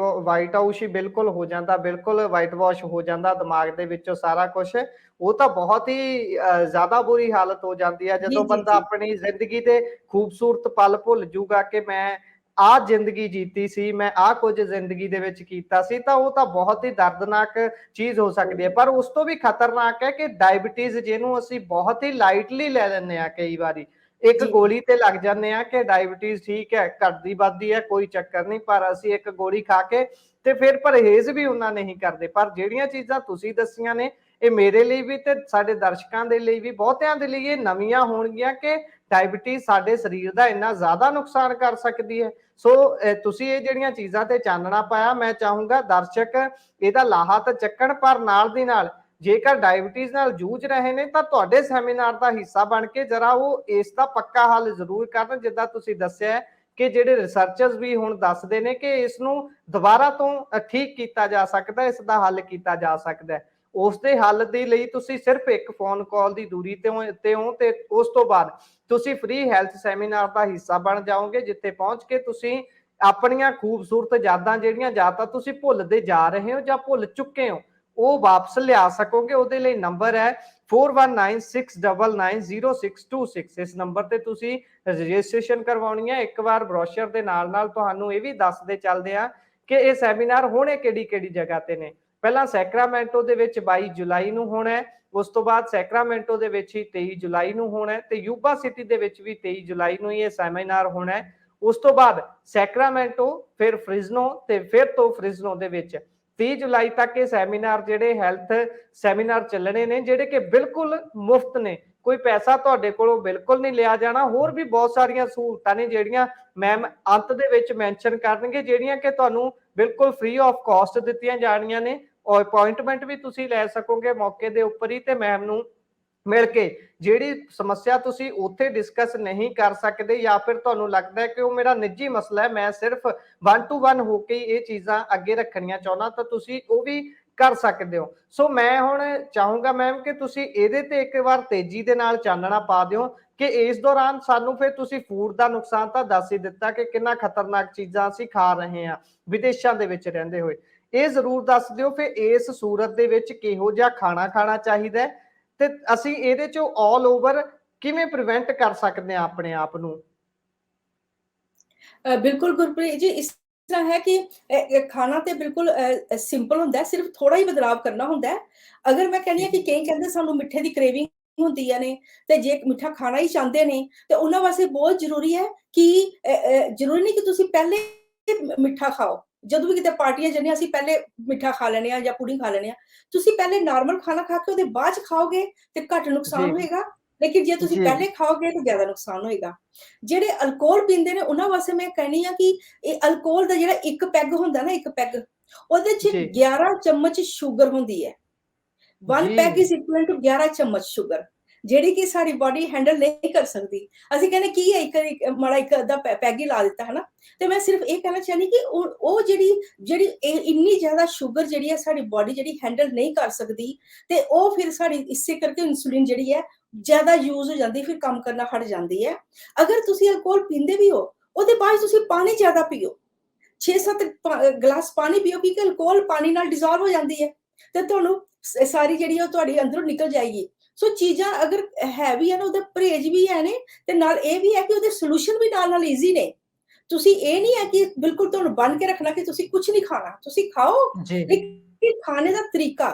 ਆਊਟ ਹੀ ਬਿਲਕੁਲ ਹੋ ਜਾਂਦਾ, ਬਿਲਕੁਲ ਵਾਈਟ ਵਾਸ਼ ਹੋ ਜਾਂਦਾ ਦਿਮਾਗ ਦੇ ਵਿੱਚੋਂ ਸਾਰਾ ਕੁਝ, ਉਹ ਤਾਂ ਬਹੁਤ ਹੀ ਜ਼ਿਆਦਾ ਬੁਰੀ ਹਾਲਤ ਹੋ ਜਾਂਦੀ ਹੈ ਜਦੋਂ ਬੰਦਾ ਆਪਣੀ ਜ਼ਿੰਦਗੀ ਦੇ ਖੂਬਸੂਰਤ ਪਲ ਭੁੱਲ ਜੂਗਾ ਕਿ ਮੈਂ ਆਹ ਜ਼ਿੰਦਗੀ ਜੀਤੀ ਸੀ, ਮੈਂ ਆਹ ਕੁਝ ਜ਼ਿੰਦਗੀ ਦੇ ਵਿੱਚ ਕੀਤਾ ਸੀ, ਤਾਂ ਉਹ ਤਾਂ ਬਹੁਤ ਹੀ ਦਰਦਨਾਕ ਚੀਜ਼ ਹੋ ਸਕਦੀ ਹੈ। ਪਰ ਉਸ ਤੋਂ ਵੀ ਖਤਰਨਾਕ ਹੈ ਕਿ ਡਾਇਬੀਟੀਜ਼ ਜਿਹਨੂੰ ਅਸੀਂ ਬਹੁਤ ਹੀ ਲਾਈਟਲੀ ਲੈ ਲੈਂਦੇ ਹਾਂ, ਕਈ ਵਾਰੀ ਇੱਕ ਗੋਲੀ ਤੇ ਲੱਗ ਜਾਂਦੇ ਆ ਕਿ ਡਾਇਬੀਟੀਜ਼ ਠੀਕ ਹੈ, ਘਟਦੀ ਵੱਧਦੀ ਹੈ, ਕੋਈ ਚੱਕਰ ਨਹੀਂ, ਪਰ ਅਸੀਂ ਇੱਕ ਗੋਲੀ ਖਾ ਕੇ ਤੇ ਫਿਰ ਪਰਹੇਜ਼ ਵੀ ਉਹਨਾਂ ਨਹੀਂ ਕਰਦੇ। ਪਰ ਜਿਹੜੀਆਂ ਚੀਜ਼ਾਂ ਤੁਸੀਂ ਦੱਸੀਆਂ ਨੇ ਇਹ ਮੇਰੇ ਲਈ ਵੀ ਤੇ ਸਾਡੇ ਦਰਸ਼ਕਾਂ ਦੇ ਲਈ ਵੀ, ਬਹੁਤਿਆਂ ਦੇ ਲਈ ਇਹ ਨਵੀਆਂ ਹੋਣਗੀਆਂ ਕਿ ਡਾਇਬਟੀਜ਼ ਸਾਡੇ ਸਰੀਰ ਦਾ ਇੰਨਾ ਜ਼ਿਆਦਾ ਨੁਕਸਾਨ ਕਰ ਸਕਦੀ ਹੈ। ਸੋ ਤੁਸੀਂ ਇਹ ਜਿਹੜੀਆਂ ਚੀਜ਼ਾਂ ਤੇ ਚਾਨਣਾ ਪਾਇਆ, ਮੈਂ ਚਾਹੂੰਗਾ ਦਰਸ਼ਕ ਇਹਦਾ ਲਾਹਾ ਤਾਂ ਚੱਕਣ, ਪਰ ਨਾਲ ਦੀ ਨਾਲ ਜੇਕਰ ਡਾਇਬਟੀਜ਼ ਨਾਲ ਜੂਝ ਰਹੇ ਨੇ ਤਾਂ ਤੁਹਾਡੇ ਸੈਮੀਨਾਰ ਦਾ ਹਿੱਸਾ ਬਣ ਕੇ ਜਰਾ ਉਹ ਇਸ ਦਾ ਪੱਕਾ ਹੱਲ ਜ਼ਰੂਰ ਕਰਨ। ਜਿੱਦਾਂ ਤੁਸੀਂ ਦੱਸਿਆ ਕਿ ਜਿਹੜੇ ਰਿਸਰਚਰਸ ਵੀ ਹੁਣ ਦੱਸਦੇ ਨੇ ਕਿ ਇਸ ਨੂੰ ਦੁਬਾਰਾ ਤੋਂ ਠੀਕ ਕੀਤਾ ਜਾ ਸਕਦਾ, ਇਸ ਦਾ ਹੱਲ ਕੀਤਾ ਜਾ ਸਕਦਾ। ਉਸ ਦੇ ਹੱਲ ਦੇ ਲਈ ਤੁਸੀਂ ਸਿਰਫ ਇੱਕ ਫੋਨ ਕਾਲ ਦੀ ਦੂਰੀ ਤੇ ਹੋ ਤੇ ਉਸ ਤੋਂ ਬਾਅਦ ਤੁਸੀਂ ਫ੍ਰੀ ਹੈਲਥ ਸੈਮੀਨਾਰ ਦਾ ਹਿੱਸਾ ਬਣ ਜਾਓਗੇ, ਜਿੱਥੇ ਪਹੁੰਚ ਕੇ ਤੁਸੀਂ ਆਪਣੀਆਂ ਖੂਬਸੂਰਤ ਯਾਦਾਂ ਜਿਹੜੀਆਂ ਜਾਂ ਤਾਂ ਤੁਸੀਂ ਭੁੱਲਦੇ ਜਾ ਰਹੇ ਹੋ ਜਾਂ ਭੁੱਲ ਚੁੱਕੇ ਹੋ, ਉਹ ਵਾਪਸ ਲਿਆ ਸਕੋਗੇ। ਉਹਦੇ ਲਈ ਨੰਬਰ ਹੈ 4196990626। ਇਸ ਨੰਬਰ ਤੇ ਤੁਸੀਂ ਰਜਿਸਟ੍ਰੇਸ਼ਨ ਕਰਵਾਉਣੀ ਹੈ। ਇੱਕ ਵਾਰ ਬਰੋਸ਼ਰ ਦੇ ਨਾਲ ਨਾਲ ਤੁਹਾਨੂੰ ਇਹ ਵੀ ਦੱਸਦੇ ਚੱਲਦੇ ਆ ਕਿ ਇਹ ਸੈਮੀਨਾਰ ਹੋਣੇ ਕਿਹੜੀ ਜਗ੍ਹਾ ਤੇ ਨੇ। ਪਹਿਲਾਂ ਸੈਕਰਾਮੈਂਟੋ ਦੇ ਵਿੱਚ 22 ਜੁਲਾਈ ਨੂੰ ਹੋਣਾ ਹੈ, ਉਸ ਤੋਂ ਬਾਅਦ ਸੈਕਰਾਮੈਂਟੋ ਦੇ ਵਿੱਚ ਹੀ 23 ਜੁਲਾਈ ਨੂੰ ਹੋਣਾ ਹੈ, ਤੇ ਯੂਬਾ ਸਿਟੀ ਦੇ ਵਿੱਚ ਵੀ 23 ਜੁਲਾਈ ਨੂੰ ਇਹ ਸੈਮੀਨਾਰ ਹੋਣਾ ਹੈ। ਉਸ ਤੋਂ ਬਾਅਦ ਸੈਕਰਾਮੈਂਟੋ, ਫਿਰ ਫ੍ਰਿਜ਼ਨੋ, ਤੇ ਫਿਰ ਤੋਂ ਫ੍ਰਿਜ਼ਨੋ ਦੇ ਵਿੱਚ 30 ਜੁਲਾਈ ਤੱਕ ਇਹ ਸੈਮੀਨਾਰ ਜਿਹੜੇ ਹੈਲਥ ਸੈਮੀਨਾਰ ਚੱਲਣੇ ਨੇ, ਜਿਹੜੇ ਕਿ ਬਿਲਕੁਲ ਮੁਫਤ ਨੇ, ਕੋਈ ਪੈਸਾ ਤੁਹਾਡੇ ਕੋਲੋਂ ਬਿਲਕੁਲ ਨਹੀਂ ਲਿਆ ਜਾਣਾ। ਹੋਰ ਵੀ ਬਹੁਤ ਸਾਰੀਆਂ ਸਹੂਲਤਾਂ ਨੇ ਜਿਹੜੀਆਂ ਮੈਮ ਅੰਤ ਦੇ ਵਿੱਚ ਮੈਂਸ਼ਨ ਕਰਨਗੇ, ਜਿਹੜੀਆਂ ਕਿ ਤੁਹਾਨੂੰ ਬਿਲਕੁਲ ਫ੍ਰੀ ਆਫ ਕਾਸਟ ਦਿੱਤੀਆਂ ਜਾਣੀਆਂ ਨੇ। ਔਰ ਅਪਾਇੰਟਮੈਂਟ ਵੀ ਤੁਸੀਂ ਲੈ ਸਕੋਗੇ ਮੌਕੇ ਦੇ ਉੱਪਰ ਹੀ, ਤੇ ਮੈਮ ਨੂੰ ਮਿਲ ਕੇ ਜਿਹੜੀ ਸਮੱਸਿਆ ਤੁਸੀਂ ਉੱਥੇ ਡਿਸਕਸ ਨਹੀਂ ਕਰ ਸਕਦੇ ਜਾਂ ਫਿਰ ਤੁਹਾਨੂੰ ਲੱਗਦਾ ਹੈ ਕਿ ਉਹ ਮੇਰਾ ਨਿੱਜੀ ਮਸਲਾ ਹੈ, ਮੈਂ ਸਿਰਫ 1 to 1 ਹੋ ਕੇ ਇਹ ਚੀਜ਼ਾਂ ਅੱਗੇ ਰੱਖਣੀਆਂ ਚਾਹੁੰਦਾ, ਤਾਂ ਤੁਸੀਂ ਉਹ ਵੀ ਕਰ ਸਕਦੇ ਹੋ। ਸੋ ਮੈਂ ਹੁਣ ਚਾਹੂੰਗਾ ਮੈਮ ਕਿ ਤੁਸੀਂ ਇਹਦੇ ਤੇ ਇੱਕ ਵਾਰ ਤੇਜ਼ੀ ਦੇ ਨਾਲ ਚਾਨਣਾ ਪਾ ਦਿਓ ਕਿ ਇਸ ਦੌਰਾਨ ਸਾਨੂੰ, ਫਿਰ ਤੁਸੀਂ ਫੂਡ ਦਾ ਨੁਕਸਾਨ ਤਾਂ ਦੱਸ ਹੀ ਦਿੱਤਾ ਕਿ ਕਿੰਨਾ ਖਤਰਨਾਕ ਚੀਜ਼ਾਂ ਅਸੀਂ ਖਾ ਰਹੇ ਹਾਂ ਵਿਦੇਸ਼ਾਂ ਦੇ ਵਿੱਚ ਰਹਿੰਦੇ ਹੋਏ। ਇਹ ਜ਼ਰੂਰ ਦੱਸ ਦਿਓ ਫਿਰ ਇਸ ਸੂਰਤ ਦੇ ਵਿੱਚ ਕਿਹੋ ਜਿਹਾ ਖਾਣਾ ਖਾਣਾ ਚਾਹੀਦਾ ਹੈ, ਤੇ ਅਸੀਂ ਇਹਦੇ ਚੋਂ ਆਲ ਓਵਰ ਕਿਵੇਂ ਪ੍ਰੀਵੈਂਟ ਕਰ ਸਕਦੇ ਹਾਂ ਆਪਣੇ ਆਪ ਨੂੰ। ਬਿਲਕੁਲ ਗੁਰਪ੍ਰੀਤ ਜੀ, ਇਸ ਤਰ੍ਹਾਂ ਹੈ ਕਿ ਖਾਣਾ ਤੇ ਬਿਲਕੁਲ ਸਿੰਪਲ ਹੁੰਦਾ, ਸਿਰਫ ਥੋੜਾ ਹੀ ਬਦਲਾਵ ਕਰਨਾ ਹੁੰਦਾ। ਅਗਰ ਮੈਂ ਕਹਿੰਦੀ ਹਾਂ ਕਿ ਕਈ ਕਹਿੰਦੇ ਸਾਨੂੰ ਮਿੱਠੇ ਦੀ ਕ੍ਰੇਵਿੰਗ ਹੁੰਦੀਆਂ ਨੇ, ਤੇ ਜੇ ਮਿੱਠਾ ਖਾਣਾ ਹੀ ਚਾਹੁੰਦੇ ਨੇ ਤੇ ਉਹਨਾਂ ਵਾਸਤੇ ਬਹੁਤ ਜ਼ਰੂਰੀ ਹੈ ਕਿ ਜ਼ਰੂਰੀ ਨਹੀਂ ਕਿ ਤੁਸੀਂ ਪਹਿਲੇ ਮਿੱਠਾ ਖਾਓ। ਜਦੋਂ ਵੀ ਕਿਤੇ ਪਾਰਟੀਆਂ ਜਾਂਦੇ ਅਸੀਂ ਪਹਿਲੇ ਮਿੱਠਾ ਖਾ ਲੈਣੇ ਆ ਜਾਂ ਪੁਡਿੰਗ ਖਾ ਲੈਣੇ ਆ। ਤੁਸੀਂ ਪਹਿਲੇ ਨਾਰਮਲ ਖਾਣਾ ਖਾ ਕੇ ਉਹਦੇ ਬਾਅਦ ਚ ਖਾਓਗੇ ਤੇ ਘੱਟ ਨੁਕਸਾਨ ਹੋਏਗਾ, ਲੇਕਿਨ ਜੇ ਤੁਸੀਂ ਪਹਿਲੇ ਖਾਓਗੇ ਤਾਂ ਜ਼ਿਆਦਾ ਨੁਕਸਾਨ ਹੋਏਗਾ। ਜਿਹੜੇ ਅਲਕੋਹਲ ਪੀਂਦੇ ਨੇ ਉਹਨਾਂ ਵਾਸਤੇ ਮੈਂ ਕਹਿੰਦੀ ਆ ਕਿ ਇਹ ਅਲਕੋਹਲ ਦਾ ਜਿਹੜਾ ਇੱਕ ਪੈਗ ਹੁੰਦਾ ਨਾ, ਇੱਕ ਪੈਗ, ਉਹਦੇ ਚ 11 ਚਮਚ ਸ਼ੂਗਰ ਹੁੰਦੀ ਹੈ। 1 ਪੈਗ ਇਜ਼ ਇਕੁਅਲ ਟੂ 11 ਚਮਚ ਸ਼ੂਗਰ, ਜਿਹੜੀ ਕਿ ਸਾਡੀ ਬਾਡੀ ਹੈਂਡਲ ਨਹੀਂ ਕਰ ਸਕਦੀ। ਅਸੀਂ ਕਹਿੰਦੇ ਕੀ ਹੈ, ਇੱਕ ਮਾੜਾ ਇੱਕ ਅੱਧਾ ਪੈਗ ਹੀ ਲਾ ਦਿੱਤਾ ਹੈ ਨਾ। ਤੇ ਮੈਂ ਸਿਰਫ ਇਹ ਕਹਿਣਾ ਚਾਹੁੰਦੀ ਕਿ ਉਹ ਜਿਹੜੀ ਇੰਨੀ ਜ਼ਿਆਦਾ ਸ਼ੂਗਰ ਜਿਹੜੀ ਹੈ ਸਾਡੀ ਬਾਡੀ ਜਿਹੜੀ ਹੈਂਡਲ ਨਹੀਂ ਕਰ ਸਕਦੀ, ਤੇ ਉਹ ਫਿਰ ਸਾਡੀ ਇਸੇ ਕਰਕੇ ਇਨਸੂਲਿਨ ਜਿਹੜੀ ਹੈ ਜ਼ਿਆਦਾ ਯੂਜ਼ ਹੋ ਜਾਂਦੀ, ਫਿਰ ਕੰਮ ਕਰਨਾ ਹਟ ਜਾਂਦੀ ਹੈ। ਅਗਰ ਤੁਸੀਂ ਅਲਕੋਹਲ ਪੀਂਦੇ ਵੀ ਹੋ, ਉਹਦੇ ਬਾਅਦ ਤੁਸੀਂ ਪਾਣੀ ਜ਼ਿਆਦਾ ਪੀਓ, 6-7 ਗਲਾਸ ਪਾਣੀ ਪੀਓ, ਕਿਉਂਕਿ ਅਲਕੋਹਲ ਪਾਣੀ ਨਾਲ ਡਿਸੋਲਵ ਹੋ ਜਾਂਦੀ ਹੈ ਤੇ ਤੁਹਾਨੂੰ ਸਾਰੀ ਜਿਹੜੀ ਉਹ ਤੁਹਾਡੀ ਅੰਦਰੋਂ ਨਿਕਲ ਜਾਏਗੀ। ਸੋ ਚੀਜ਼ਾਂ ਅਗਰ ਹੈ ਵੀ ਹੈ ਨਾ, ਉਹਦਾ ਪਰਹੇਜ਼ ਵੀ ਹੈ ਨੇ, ਤੇ ਨਾਲ ਇਹ ਵੀ ਹੈ ਕਿ ਉਹਦੇ ਸੋਲੂਸ਼ਨ ਵੀ ਨਾਲ ਈਜ਼ੀ ਨੇ। ਤੁਸੀਂ ਇਹ ਨਹੀਂ ਹੈ ਕਿ ਬਿਲਕੁਲ ਤੁਹਾਨੂੰ ਬੰਨ ਕੇ ਰੱਖਣਾ ਕਿ ਤੁਸੀਂ ਕੁਝ ਨਹੀਂ ਖਾਣਾ, ਤੁਸੀਂ ਖਾਓ, ਲੇਕਿਨ ਖਾਣੇ ਦਾ ਤਰੀਕਾ,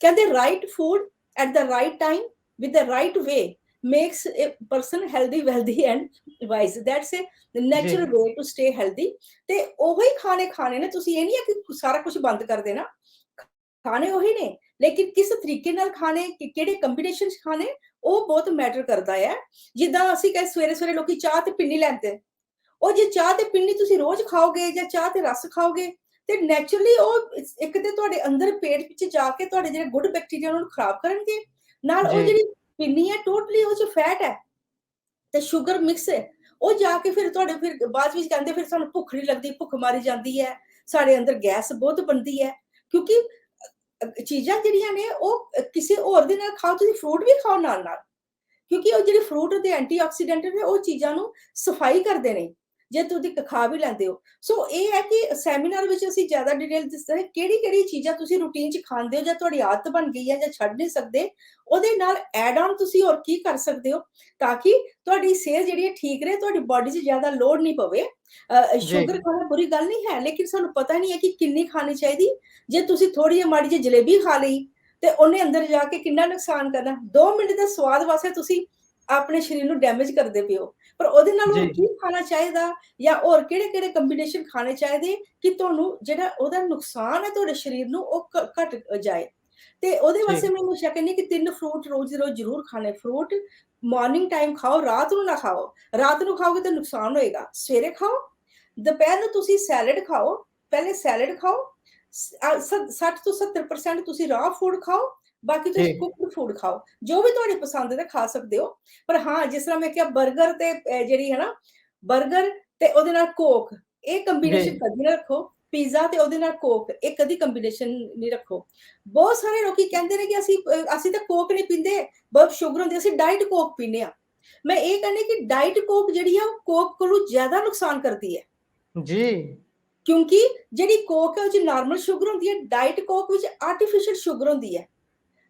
ਕਹਿੰਦੇ right food at the right time with the right way makes a person healthy, wealthy and wise. That's a natural way to stay healthy. ਤੇ ਉਹੀ ਖਾਣੇ ਖਾਣੇ ਨੇ, ਤੁਸੀਂ ਇਹ ਨਹੀਂ ਹੈ ਕਿ ਸਾਰਾ ਕੁਝ ਬੰਦ ਕਰ ਦੇਣਾ। ਖਾਣੇ ਉਹੀ ਨੇ, ਲੇਕਿਨ ਕਿਸ ਤਰੀਕੇ ਨਾਲ ਖਾਣੇ, ਕਿਹੜੇ ਕੰਬੀਨੇਸ਼ਨ ਚ ਖਾਣੇ, ਉਹ ਬਹੁਤ ਮੈਟਰ ਕਰਦਾ ਹੈ। ਜਿੱਦਾਂ ਅਸੀਂ ਕਹੇ ਸਵੇਰੇ ਸਵੇਰੇ ਲੋਕੀ ਚਾਹ ਤੇ ਪਿੰਨੀ ਲੈਂਦੇ, ਉਹ ਜੇ ਚਾਹ ਤੇ ਪਿੰਨੀ ਤੁਸੀਂ ਰੋਜ਼ ਖਾਓਗੇ ਜਾਂ ਚਾਹ ਤੇ ਰਸ ਖਾਓਗੇ ਤੇ ਨੈਚੁਰਲੀ ਉਹ ਇੱਕ ਤੇ ਤੁਹਾਡੇ ਅੰਦਰ ਪੇਟ ਵਿੱਚ ਜਾ ਕੇ ਤੁਹਾਡੇ ਜਿਹੜੇ ਗੁੱਡ ਬੈਕਟੀਰੀਆ ਨੂੰ ਖਰਾਬ ਕਰਨਗੇ, ਨਾਲ ਉਹ ਜਿਹੜੀ ਪਿੰਨੀ ਹੈ ਟੋਟਲੀ ਉਹ ਚ ਫੈਟ ਹੈ ਤੇ ਸ਼ੂਗਰ ਮਿਕਸ ਹੈ, ਉਹ ਜਾ ਕੇ ਫਿਰ ਤੁਹਾਡੇ ਫਿਰ ਬਾਅਦ ਵਿੱਚ ਕਹਿੰਦੇ ਫਿਰ ਸਾਨੂੰ ਭੁੱਖ ਨਹੀਂ ਲੱਗਦੀ, ਭੁੱਖ ਮਾਰੀ ਜਾਂਦੀ ਹੈ, ਸਾਡੇ ਅੰਦਰ ਗੈਸ ਬਹੁਤ ਬਣਦੀ ਹੈ। ਕਿਉਂਕਿ ਚੀਜ਼ਾਂ ਜਿਹੜੀਆਂ ਨੇ ਉਹ ਕਿਸੇ ਹੋਰ ਦੇ ਨਾਲ ਖਾਓ, ਤੁਸੀਂ ਫਰੂਟ ਵੀ ਖਾਓ ਨਾਲ ਨਾਲ, ਕਿਉਂਕਿ ਉਹ ਜਿਹੜੇ ਫਰੂਟ ਦੇ ਐਂਟੀਆਕਸੀਡੈਂਟ ਨੇ ਉਹ ਚੀਜ਼ਾਂ ਨੂੰ ਸਫਾਈ ਕਰਦੇ ਨੇ ਜੇ ਤੁਸੀਂ ਖਾ ਵੀ ਲੈਂਦੇ ਹੋ। ਸੋ ਇਹ ਹੈ ਕਿ ਸੈਮੀਨਾਰ ਵਿੱਚ ਅਸੀਂ ਜ਼ਿਆਦਾ ਡਿਟੇਲ ਦੱਸਦੇ ਹਾਂ ਕਿਹੜੀ ਚੀਜ਼ਾਂ ਤੁਸੀਂ ਰੂਟੀਨ 'ਚ ਖਾਂਦੇ ਹੋ ਜਾਂ ਤੁਹਾਡੀ ਆਦਤ ਬਣ ਗਈ ਹੈ ਜਾਂ ਛੱਡ ਨਹੀਂ ਸਕਦੇ, ਉਹਦੇ ਨਾਲ ਐਡ ਆਨ ਤੁਸੀਂ ਹੋਰ ਕੀ ਕਰ ਸਕਦੇ ਹੋ ਤਾਂ ਕਿ ਤੁਹਾਡੀ ਸਿਹਤ ਜਿਹੜੀ ਹੈ ਠੀਕ ਰਹੇ, ਤੁਹਾਡੀ ਬਾਡੀ 'ਚ ਜ਼ਿਆਦਾ ਲੋਡ ਨਹੀਂ ਪਵੇ। ਸ਼ੂਗਰ ਖਾਣਾ ਬੁਰੀ ਗੱਲ ਨਹੀਂ ਹੈ, ਲੇਕਿਨ ਸਾਨੂੰ ਪਤਾ ਨਹੀਂ ਹੈ ਕਿ ਕਿੰਨੀ ਖਾਣੀ ਚਾਹੀਦੀ। ਜੇ ਤੁਸੀਂ ਥੋੜੀ ਜਿਹੀ ਮਾੜੀ ਜਿਹੀ ਜਲੇਬੀ ਖਾ ਲਈ ਤੇ ਉਹਨੇ ਅੰਦਰ ਜਾ ਕੇ ਕਿੰਨਾ ਨੁਕਸਾਨ ਕਰਨਾ। 2 ਮਿੰਟ ਦੇ ਸਵਾਦ ਵਾਸਤੇ ਤੁਸੀਂ ਆਪਣੇ ਸਰੀਰ ਨੂੰ ਡੈਮੇਜ ਕਰਦੇ ਪਏ ਹੋ, ਪਰ ਉਹਦੇ ਨਾਲ ਹੋਰ ਕੀ ਖਾਣਾ ਚਾਹੀਦਾ ਜਾਂ ਹੋਰ ਕਿਹੜੇ ਕੰਬੀਨੇਸ਼ਨ ਖਾਣੇ ਚਾਹੀਦੇ ਕਿ ਤੁਹਾਨੂੰ ਜਿਹੜਾ ਉਹਦਾ ਨੁਕਸਾਨ ਹੈ ਤੁਹਾਡੇ ਸਰੀਰ ਨੂੰ ਉਹ ਘਟ ਜਾਏ। ਤੇ ਉਹਦੇ ਜੀ ਵਾਸਤੇ ਮੈਂ ਹਮੇਸ਼ਾ ਕਹਿੰਦੀ ਕਿ 3 ਫਰੂਟ ਰੋਜ਼ ਦੇ ਰੋਜ਼ ਜ਼ਰੂਰ ਖਾਣੇ। ਫਰੂਟ ਮਾਰਨਿੰਗ ਟਾਈਮ ਖਾਓ, ਰਾਤ ਨੂੰ ਨਾ ਖਾਓ। ਰਾਤ ਨੂੰ ਖਾਓਗੇ ਤਾਂ ਨੁਕਸਾਨ ਹੋਏਗਾ। ਸਵੇਰੇ ਖਾਓ, ਦੁਪਹਿਰ ਨੂੰ ਤੁਸੀਂ ਸੈਲਡ ਖਾਓ। ਪਹਿਲੇ ਸੈਲਡ ਖਾਓ, 60 ਤੋਂ 70% ਤੁਸੀਂ ਰਾਹ ਫੂਡ ਖਾਓ, ਬਾਕੀ ਤੁਸੀਂ ਜੀ ਕੁਕਡ ਫੂਡ ਖਾਓ। ਜੋ ਵੀ ਤੁਹਾਡੀ ਪਸੰਦ ਦਾ ਖਾ ਸਕਦੇ ਹੋ। ਪਰ ਹਾਂ, ਜਿਸ ਤਰ੍ਹਾਂ ਮੈਂ ਕਿਹਾ 버ਗਰ ਤੇ ਜਿਹੜੀ ਹੈ ਨਾ, 버ਗਰ ਤੇ ਉਹਦੇ ਨਾਲ ਕੋਕ, ਇਹ ਕੰਬੀਨੇਸ਼ਨ ਜੀ ਕਦੀ ਨਾ ਰੱਖੋ। ਪੀਜ਼ਾ ਤੇ ਉਹਦੇ ਨਾਲ ਕੋਕ, ਇਹ ਕਦੀ ਕੰਬੀਨੇਸ਼ਨ ਨਹੀਂ ਰੱਖੋ। ਬਹੁਤ ਸਾਰੇ ਲੋਕੀ ਕਹਿੰਦੇ ਨੇ ਕਿ ਅਸੀਂ ਤਾਂ ਕੋਕ ਨਹੀਂ ਪੀਂਦੇ, ਬਹੁਤ ਸ਼ੂਗਰ ਹੁੰਦੀ, ਅਸੀਂ ਡਾਈਟ ਕੋਕ ਪੀਂਦੇ ਆ। ਮੈਂ ਇਹ ਕਹਿੰਦੀ ਕਿ ਡਾਈਟ ਕੋਕ ਜਿਹੜੀ ਆ ਉਹ ਕੋਕ ਕੋਲੋਂ ਜ਼ਿਆਦਾ ਨੁਕਸਾਨ ਕਰਦੀ ਹੈ। ਜੀ ਕਿਉਂਕਿ ਜਿਹੜੀ ਕੋਕ ਹੈ ਉਹ 'ਚ ਨਾਰਮਲ ਸ਼ੂਗਰ ਹੁੰਦੀ ਹੈ, ਡਾਈਟ ਕੋਕ ਵਿੱਚ ਆਰਟੀਫਿਸ਼ਲ ਸ਼ੂਗਰ ਹੁੰਦੀ ਹੈ।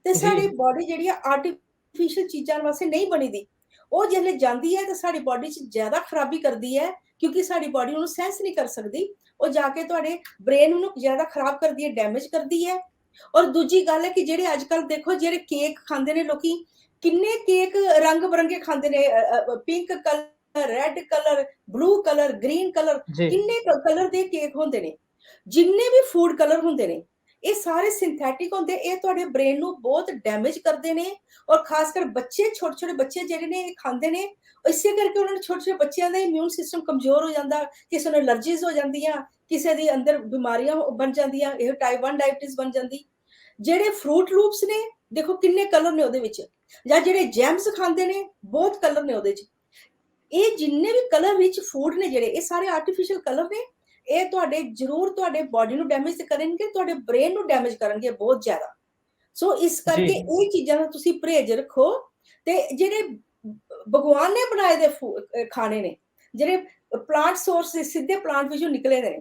ਤੇ ਜੀ ਸਾਡੀ ਬੋਡੀ ਜਿਹੜੀ ਆ ਆਰਟੀਫਿਸ਼ਲ ਚੀਜ਼ਾਂ ਵਾਸਤੇ ਨਹੀਂ ਬਣੀ ਦੀ। ਉਹ ਜਦੋਂ ਜਾਂਦੀ ਹੈ ਤਾਂ ਸਾਡੀ ਬੋਡੀ 'ਚ ਜ਼ਿਆਦਾ ਖਰਾਬੀ ਕਰਦੀ ਹੈ, ਕਿਉਂਕਿ ਸਾਡੀ ਬੋਡੀ ਉਹਨੂੰ ਸੈਂਸ ਨਹੀਂ ਕਰ ਸਕਦੀ। ਉਹ ਜਾ ਕੇ ਤੁਹਾਡੇ ਬ੍ਰੇਨ ਨੂੰ ਜ਼ਿਆਦਾ ਖਰਾਬ ਕਰਦੀ ਹੈ, ਡੈਮੇਜ ਕਰਦੀ ਹੈ। ਔਰ ਦੂਜੀ ਗੱਲ ਹੈ ਕਿ ਜਿਹੜੇ ਅੱਜ ਕੱਲ੍ਹ ਦੇਖੋ, ਜਿਹੜੇ ਕੇਕ ਖਾਂਦੇ ਨੇ ਲੋਕੀ, ਕਿੰਨੇ ਕੇਕ ਰੰਗ ਬਰੰਗੇ ਖਾਂਦੇ ਨੇ, pink colour, red colour, blue colour, green colour, ਜੀ ਕਿੰਨੇ ਕਲਰ ਦੇ ਕੇਕ ਹੁੰਦੇ ਨੇ। ਜਿੰਨੇ ਵੀ ਫੂਡ ਕਲਰ ਹੁੰਦੇ ਨੇ, ਇਹ ਸਾਰੇ ਸਿੰਥੈਟਿਕ ਹੁੰਦੇ। ਇਹ ਤੁਹਾਡੇ ਬ੍ਰੇਨ ਨੂੰ ਬਹੁਤ ਡੈਮੇਜ ਕਰਦੇ ਨੇ। ਔਰ ਖਾਸ ਕਰ ਬੱਚੇ, ਛੋਟੇ ਛੋਟੇ ਬੱਚੇ ਜਿਹੜੇ ਨੇ ਇਹ ਖਾਂਦੇ ਨੇ, ਇਸੇ ਕਰਕੇ ਉਹਨਾਂ ਨੂੰ, ਛੋਟੇ ਛੋਟੇ ਬੱਚਿਆਂ ਦਾ ਇਮਿਊਨ ਸਿਸਟਮ ਕਮਜ਼ੋਰ ਹੋ ਜਾਂਦਾ, ਕਿਸੇ ਨੂੰ ਅਲਰਜੀਜ਼ ਹੋ ਜਾਂਦੀਆਂ, ਕਿਸੇ ਦੇ ਅੰਦਰ ਬਿਮਾਰੀਆਂ ਬਣ ਜਾਂਦੀਆਂ, ਇਹ ਟਾਈਪ 1 ਡਾਇਬਟੀਜ਼ ਬਣ ਜਾਂਦੀ। ਜਿਹੜੇ ਫਰੂਟ ਲੂਪਸ ਨੇ, ਦੇਖੋ ਕਿੰਨੇ ਕਲਰ ਨੇ ਉਹਦੇ ਵਿੱਚ, ਜਾਂ ਜਿਹੜੇ ਜੈਮਸ ਖਾਂਦੇ ਨੇ, ਬਹੁਤ ਕਲਰ ਨੇ ਉਹਦੇ 'ਚ। ਇਹ ਜਿੰਨੇ ਵੀ ਕਲਰ ਰਿਚ ਫੂਡ ਨੇ ਜਿਹੜੇ, ਇਹ ਸਾਰੇ ਆਰਟੀਫਿਸ਼ਲ ਕਲਰ ਨੇ। ਇਹ ਤੁਹਾਡੇ ਜ਼ਰੂਰ ਤੁਹਾਡੇ ਬੋਡੀ ਨੂੰ ਡੈਮੇਜ ਤੇ ਕਰਨਗੇ, ਤੁਹਾਡੇ ਬ੍ਰੇਨ ਨੂੰ ਡੈਮੇਜ ਕਰਨਗੇ ਬਹੁਤ ਜ਼ਿਆਦਾ। ਸੋ ਇਸ ਜੀ ਕਰਕੇ ਇਹ ਚੀਜ਼ਾਂ ਦਾ ਤੁਸੀਂ ਪਰਹੇਜ਼ ਰੱਖੋ। ਤੇ ਜਿਹੜੇ ਭਗਵਾਨ ਨੇ ਬਣਾਏ ਦੇ ਖਾਣੇ ਨੇ, ਜਿਹੜੇ ਪਲਾਂਟ ਸੋਰਸ ਦੇ, ਸਿੱਧੇ ਪਲਾਂਟ ਵਿੱਚੋਂ ਨਿਕਲੇ ਨੇ,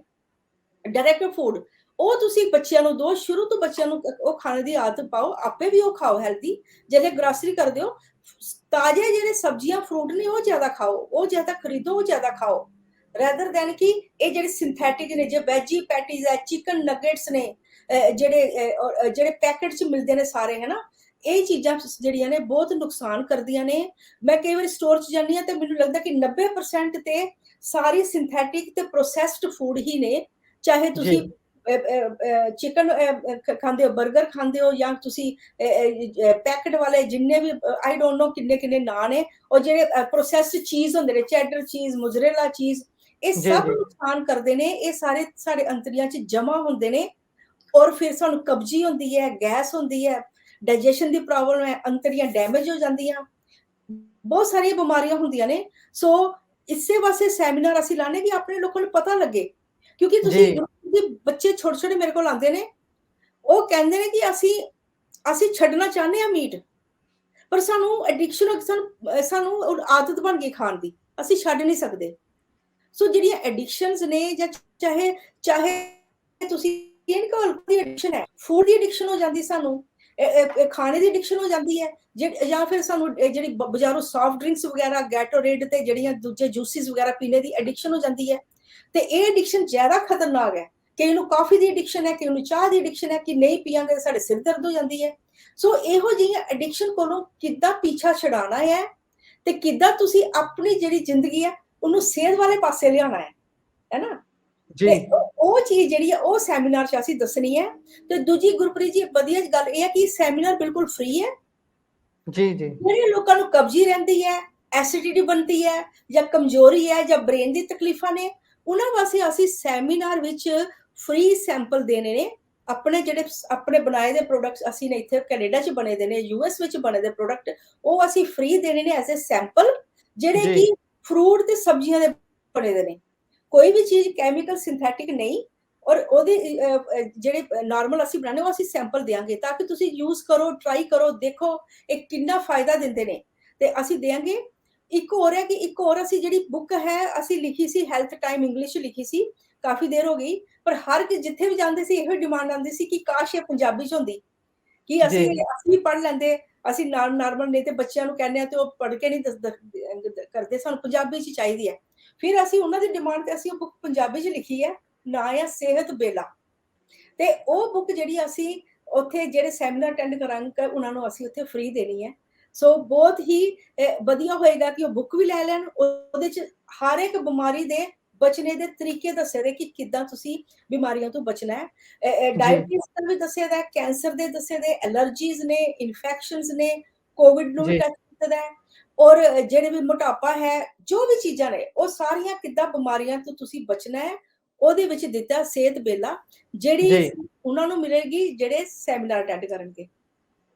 ਡਾਇਰੈਕਟ ਫੂਡ, ਉਹ ਤੁਸੀਂ ਬੱਚਿਆਂ ਨੂੰ ਦਿਓ। ਸ਼ੁਰੂ ਤੋਂ ਬੱਚਿਆਂ ਨੂੰ ਉਹ ਖਾਣੇ ਦੀ ਆਦਤ ਪਾਓ, ਆਪੇ ਵੀ ਉਹ ਖਾਓ ਹੈਲਦੀ। ਜਦੋਂ ਗ੍ਰੋਸਰੀ ਕਰਦੇ ਹੋ, ਤਾਜ਼ੇ ਜਿਹੜੇ ਸਬਜ਼ੀਆਂ ਫਰੂਟ ਨੇ ਉਹ ਜ਼ਿਆਦਾ ਖਾਓ, ਉਹ ਜ਼ਿਆਦਾ ਖਰੀਦੋ, ਉਹ ਜ਼ਿਆਦਾ ਖਾਓ, ਰੈਦਰ ਦੈਨ ਕਿ ਇਹ ਜਿਹੜੇ ਸਿੰਥੈਟਿਕ ਨੇ, ਜੇ ਵੈਜੀ ਪੈਟੀਜ਼ ਹੈ, ਚਿਕਨ ਨਗੇਟਸ ਨੇ, ਜਿਹੜੇ ਪੈਕਟ 'ਚ ਮਿਲਦੇ ਨੇ ਸਾਰੇ, ਹੈ ਨਾ, ਇਹ ਚੀਜ਼ਾਂ ਜਿਹੜੀਆਂ ਨੇ ਬਹੁਤ ਨੁਕਸਾਨ ਕਰਦੀਆਂ ਨੇ। ਮੈਂ ਕਈ ਵਾਰੀ ਸਟੋਰ 'ਚ ਜਾਂਦੀ ਹਾਂ ਤੇ ਮੈਨੂੰ ਲੱਗਦਾ ਕਿ 90% ਤੇ ਸਾਰੀ ਸਿੰਥੈਟਿਕ ਤੇ ਪ੍ਰੋਸੈਸਡ ਫੂਡ ਹੀ ਨੇ। ਚਾਹੇ ਜੀ ਤੁਸੀਂ ਚਿਕਨ ਖਾਂਦੇ ਹੋ, 버ਗਰ ਖਾਂਦੇ ਹੋ, ਜਾਂ ਤੁਸੀਂ ਪੈਕਟ ਵਾਲੇ ਜਿੰਨੇ ਵੀ, ਆਈ ਡੋਂਟ ਨੋ ਕਿੰਨੇ ਕਿੰਨੇ ਨਾਂ ਨੇ, ਉਹ ਜਿਹੜੇ ਪ੍ਰੋਸੈਸਡ ਚੀਜ਼ ਹੁੰਦੇ ਨੇ, ਚੈਡਰ ਚੀਜ਼, ਮੁਜ਼ਰੇਲਾ ਚੀਜ਼, ਇਹ ਜੀ ਸਭ ਜੀ ਨੁਕਸਾਨ ਕਰਦੇ ਨੇ। ਇਹ ਸਾਰੇ ਸਾਡੇ ਅੰਤੜੀਆਂ 'ਚ ਜਮਾ ਹੁੰਦੇ ਨੇ, ਔਰ ਫਿਰ ਸਾਨੂੰ ਕਬਜੀ ਹੁੰਦੀ ਹੈ, ਗੈਸ ਹੁੰਦੀ ਹੈ, ਡਾਈਜੈਸ਼ਨ ਦੀ ਪ੍ਰੋਬਲਮ ਹੈ, ਅੰਤੜੀਆਂ ਡੈਮੇਜ ਹੋ ਜਾਂਦੀਆਂ, ਬਹੁਤ ਸਾਰੀਆਂ ਬਿਮਾਰੀਆਂ ਹੁੰਦੀਆਂ ਨੇ। ਸੋ ਇਸੇ ਵਾਸਤੇ ਸੈਮੀਨਾਰ ਅਸੀਂ ਲਾਣੇ ਕਿ ਆਪਣੇ ਲੋਕਾਂ ਨੂੰ ਪਤਾ ਲੱਗੇ। ਕਿਉਂਕਿ ਜੀ ਤੁਸੀਂ ਬੱਚੇ ਛੋਟੇ ਛੋਟੇ ਮੇਰੇ ਕੋਲ ਆਉਂਦੇ ਨੇ, ਉਹ ਕਹਿੰਦੇ ਨੇ ਕਿ ਅਸੀਂ ਛੱਡਣਾ ਚਾਹੁੰਦੇ ਹਾਂ ਮੀਟ, ਪਰ ਸਾਨੂੰ ਐਡਿਕਸ਼ਨ, ਸਾਨੂੰ ਆਦਤ ਬਣ ਗਈ ਖਾਣ ਦੀ, ਅਸੀਂ ਛੱਡ ਨਹੀਂ ਸਕਦੇ। ਸੋ ਜਿਹੜੀਆਂ ਐਡਿਕਸ਼ਨਸ ਨੇ, ਜਾਂ ਚਾਹੇ ਚਾਹੇ ਤੁਸੀਂ ਇਹ ਨਹੀਂ ਕਹੋ ਦੀ ਐਡਿਕਸ਼ਨ ਹੈ, ਫੂਡ ਦੀ ਐਡਿਕਸ਼ਨ ਹੋ ਜਾਂਦੀ ਸਾਨੂੰ, ਖਾਣੇ ਦੀ ਐਡਿਕਸ਼ਨ ਹੋ ਜਾਂਦੀ ਹੈ, ਜਾਂ ਫਿਰ ਸਾਨੂੰ ਜਿਹੜੀ ਬਾਜ਼ਾਰੋਂ ਸੌਫਟ ਡਰਿੰਕਸ ਵਗੈਰਾ, ਗੈਟੋਰੇਡ ਤੇ ਜਿਹੜੀਆਂ ਦੂਜੇ ਜੂਸਿਸ ਵਗੈਰਾ ਪੀਣੇ ਦੀ ਐਡਿਕਸ਼ਨ ਹੋ ਜਾਂਦੀ ਹੈ। ਤੇ ਇਹ ਐਡਿਕਸ਼ਨ ਜ਼ਿਆਦਾ ਖਤਰਨਾਕ ਹੈ। ਕਈ ਨੂੰ ਕਾਫੀ ਦੀ ਐਡਿਕਸ਼ਨ ਹੈ, ਕਈ ਨੂੰ ਚਾਹ ਦੀ ਐਡਿਕਸ਼ਨ ਹੈ, ਕਿ ਨਹੀਂ ਪੀਆਂਗੇ ਤਾਂ ਸਾਡੇ ਸਿਰ ਦਰਦ ਹੋ ਜਾਂਦੀ ਹੈ। ਸੋ ਇਹੋ ਜਿਹੀਆਂ ਐਡਿਕਸ਼ਨ ਕੋਲੋਂ ਕਿੱਦਾਂ ਪਿੱਛਾ ਛਡਾਉਣਾ ਹੈ, ਤੇ ਕਿੱਦਾਂ ਤੁਸੀਂ ਆਪਣੀ ਜਿਹੜੀ ਜ਼ਿੰਦਗੀ ਹੈ ਉਹਨੂੰ ਸਿਹਤ ਵਾਲੇ ਪਾਸੇ ਲਿਆਉਣਾ ਹੈ ਨਾ। ਜੀ ਤੇ ਉਹ ਚੀਜ਼ ਜਿਹੜੀ ਹੈ ਉਹ ਸੈਮੀਨਾਰ 'ਚ ਅਸੀਂ ਦੱਸਣੀ ਹੈ। ਤੇ ਦੂਜੀ ਗੁਰਪ੍ਰੀਤ ਜੀ, ਵਧੀਆ ਗੱਲ ਇਹ ਹੈ ਕਿ ਸੈਮੀਨਾਰ ਬਿਲਕੁਲ ਫ੍ਰੀ ਹੈ। ਜੀ ਜੀ ਜਿਹੜੇ ਲੋਕਾਂ ਨੂੰ ਕਬਜੀ ਰਹਿੰਦੀ ਹੈ, ਐਸਿਡਿਟੀ ਬਣਦੀ ਹੈ, ਜਾਂ ਕਮਜ਼ੋਰੀ ਹੈ, ਜਾਂ ਬ੍ਰੇਨ ਦੀ ਤਕਲੀਫਾਂ ਨੇ, ਉਹਨਾਂ ਵਾਸਤੇ ਅਸੀਂ ਸੈਮੀਨਾਰ ਵਿੱਚ ਫ੍ਰੀ ਸੈਂਪਲ ਦੇਣੇ ਨੇ। ਆਪਣੇ ਜਿਹੜੇ ਆਪਣੇ ਬਣਾਏ ਦੇ ਪ੍ਰੋਡਕਟਸ, ਅਸੀਂ ਨੇ ਇੱਥੇ ਕੈਨੇਡਾ 'ਚ ਬਣੇ ਦੇ ਨੇ, US ਵਿੱਚ ਬਣੇ ਦੇ ਪ੍ਰੋਡਕਟ, ਉਹ ਅਸੀਂ ਫ੍ਰੀ ਦੇਣੇ ਨੇ ਐਜ਼ ਅ ਸੈਂਪਲ, ਜਿਹੜੇ ਜੀ ਕਿ ਫਰੂਟ ਤੇ ਸਬਜ਼ੀਆਂ ਦੇ ਬਣੇ ਦੇ ਨੇ। ਕੋਈ ਵੀ ਚੀਜ਼ ਕੈਮੀਕਲ ਸਿੰਥੈਟਿਕ ਨਹੀਂ। ਔਰ ਉਹਦੇ ਜਿਹੜੇ ਨਾਰਮਲ ਅਸੀਂ ਬਣਾਉਂਦੇ, ਉਹ ਅਸੀਂ ਸੈਂਪਲ ਦੇਵਾਂਗੇ ਤਾਂ ਕਿ ਤੁਸੀਂ ਯੂਜ਼ ਕਰੋ, ਟਰਾਈ ਕਰੋ, ਦੇਖੋ ਇਹ ਕਿੰਨਾ ਫਾਇਦਾ ਦਿੰਦੇ ਨੇ, ਤੇ ਅਸੀਂ ਦੇਵਾਂਗੇ। ਇੱਕ ਹੋਰ ਹੈ ਕਿ ਇੱਕ ਹੋਰ ਅਸੀਂ ਜਿਹੜੀ ਬੁੱਕ ਹੈ ਅਸੀਂ ਲਿਖੀ ਸੀ, ਹੈਲਥ ਟਾਈਮ ਇੰਗਲਿਸ਼ ਲਿਖੀ ਸੀ, ਕਾਫੀ ਦੇਰ ਹੋ ਗਈ, ਪਰ ਹਰ ਜਿੱਥੇ ਵੀ ਜਾਂਦੇ ਸੀ ਇਹੋ ਡਿਮਾਂਡ ਆਉਂਦੀ ਸੀ ਕਿ ਕਾਸ਼ ਇਹ ਪੰਜਾਬੀ 'ਚ ਹੁੰਦੀ, ਕਿ ਜੀ ਅਸੀਂ ਵੀ ਪੜ੍ਹ ਲੈਂਦੇ। ਅਸੀਂ ਨਾਰਮਲ ਨਹੀਂ ਤੇ ਬੱਚਿਆਂ ਨੂੰ ਕਹਿੰਦੇ ਆ ਤੇ ਉਹ ਪੜ੍ਹ ਕੇ ਨਹੀਂ ਕਰਦੇ, ਸਾਨੂੰ ਪੰਜਾਬੀ 'ਚ ਚਾਹੀਦੀ ਹੈ। ਫਿਰ ਅਸੀਂ ਉਹਨਾਂ ਦੀ ਡਿਮਾਂਡ ਤੇ ਅਸੀਂ ਉਹ ਬੁੱਕ ਪੰਜਾਬੀ 'ਚ ਲਿਖੀ ਹੈ, ਨਾਂ ਆ ਸਿਹਤ ਬੇਲਾ। ਤੇ ਉਹ ਬੁੱਕ ਜਿਹੜੀ ਅਸੀਂ ਉੱਥੇ ਜਿਹੜੇ ਸੈਮੀਨਾਰ ਅਟੈਂਡ ਕਰਾਂਗੇ ਉਹਨਾਂ ਨੂੰ ਅਸੀਂ ਉੱਥੇ ਫ੍ਰੀ ਦੇਣੀ ਹੈ। ਸੋ ਬਹੁਤ ਹੀ ਵਧੀਆ ਹੋਏਗਾ ਕਿ ਉਹ ਬੁੱਕ ਵੀ ਲੈ ਲੈਣ। ਉਹਦੇ 'ਚ ਹਰ ਇੱਕ ਬਿਮਾਰੀ ਦੇ ਬਚਣੇ ਦੇ ਤਰੀਕੇ ਦੱਸੇ ਦੇ ਕਿ ਕਿੱਦਾਂ ਤੁਸੀਂ ਬਿਮਾਰੀਆਂ ਤੋਂ ਬਚਣਾ ਹੈ। ਜੀ ਡਾਇਬੀਟੀਜ਼ ਦਾ ਵੀ ਦੱਸਿਆ ਦਾ, ਕੈਂਸਰ ਦੇ ਦੱਸੇ ਦੇ, ਐਲਰਜੀਜ਼ ਨੇ, ਇਨਫੈਕਸ਼ਨਸ ਨੇ, ਕੋਵਿਡ ਨੂੰ ਵੀ ਜੀ ਟੱਚ ਕੀਤਾ ਦਾ ਹੈ, ਔਰ ਜਿਹੜੇ ਵੀ ਮੋਟਾਪਾ ਹੈ, ਜੋ ਵੀ ਚੀਜ਼ਾਂ ਨੇ ਉਹ ਸਾਰੀਆਂ ਕਿੱਦਾਂ ਬਿਮਾਰੀਆਂ ਤੋਂ ਤੁਸੀਂ ਬਚਣਾ ਹੈ ਉਹਦੇ ਵਿੱਚ ਦਿੱਤਾ ਸਿਹਤ ਬੇਲਾ, ਜਿਹੜੀ ਜੀ ਉਹਨਾਂ ਨੂੰ ਮਿਲੇਗੀ ਜਿਹੜੇ ਸੈਮੀਨਾਰ ਅਟੈਂਡ ਕਰਨਗੇ।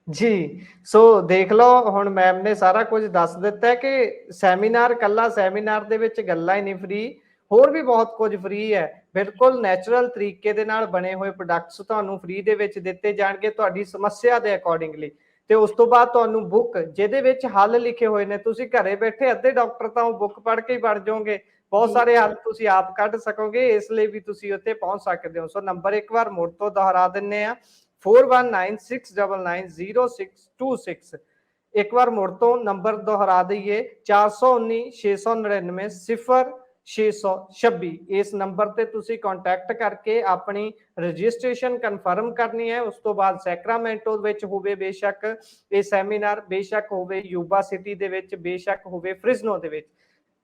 ਜੀ, ਸੋ ਦੇਖ ਲਓ ਹੁਣ ਮੈਮ ਨੇ ਸਾਰਾ ਕੁਝ ਦੱਸ ਦਿੱਤਾ ਹੈ ਕਿ ਸੈਮੀਨਾਰ, ਕੱਲਾ ਸੈਮੀਨਾਰ ਦੇ ਵਿੱਚ ਗੱਲਾਂ ਹੀ ਨਹੀਂ ਫ੍ਰੀ, ਹੋਰ ਵੀ ਬਹੁਤ ਕੁਝ ਫ੍ਰੀ ਹੈ। ਬਿਲਕੁਲ ਨੈਚੁਰਲ ਤਰੀਕੇ ਦੇ ਨਾਲ ਬਣੇ ਹੋਏ ਪ੍ਰੋਡਕਟਸ ਤੁਹਾਨੂੰ ਫ੍ਰੀ ਦੇ ਵਿੱਚ ਦਿੱਤੇ ਜਾਣਗੇ ਤੁਹਾਡੀ ਸਮੱਸਿਆ ਦੇ ਅਕੋਰਡਿੰਗਲੀ। ਤੇ ਉਸ ਤੋਂ ਬਾਅਦ ਤੁਹਾਨੂੰ ਬੁੱਕ ਜਿਹਦੇ ਵਿੱਚ ਹੱਲ ਲਿਖੇ ਹੋਏ ਨੇ, ਤੁਸੀਂ ਘਰੇ ਬੈਠੇ ਅੱਧੇ ਡਾਕਟਰ ਤਾਂ ਉਹ ਬੁੱਕ ਪੜ੍ਹ ਕੇ ਹੀ ਬਣ ਜਾਓਗੇ, ਬਹੁਤ ਜੀ ਸਾਰੇ ਹੱਲ ਤੁਸੀਂ ਆਪ ਕੱਢ ਸਕੋਗੇ, ਇਸ ਲਈ ਵੀ ਤੁਸੀਂ ਉੱਥੇ ਪਹੁੰਚ ਸਕਦੇ ਹੋ। ਸੋ ਨੰਬਰ ਇੱਕ ਵਾਰ ਮੁੜ ਤੋਂ ਦੁਹਰਾ ਦਿੰਨੇ ਆ, 4196990626। ਇੱਕ ਵਾਰ ਮੁੜ ਤੋਂ ਨੰਬਰ ਦੁਹਰਾ ਦਈਏ, 4196990626। ਇਸ ਨੰਬਰ ਤੇ ਤੁਸੀਂ ਕੰਟੈਕਟ ਕਰਕੇ ਆਪਣੀ ਰਜਿਸਟ੍ਰੇਸ਼ਨ ਕਨਫਰਮ ਕਰਨੀ ਹੈ। ਉਸ ਤੋਂ ਬਾਅਦ ਸੈਕਰਾਮੈਂਟੋ ਵਿੱਚ ਹੋਵੇ ਬੇਸ਼ੱਕ ਇਹ ਸੈਮੀਨਾਰ, ਬੇਸ਼ੱਕ ਹੋਵੇ ਯੂਬਾ ਸਿਟੀ ਦੇ ਵਿੱਚ, ਬੇਸ਼ੱਕ ਹੋਵੇ ਫ੍ਰਿਜ਼ਨੋ ਦੇ ਵਿੱਚ,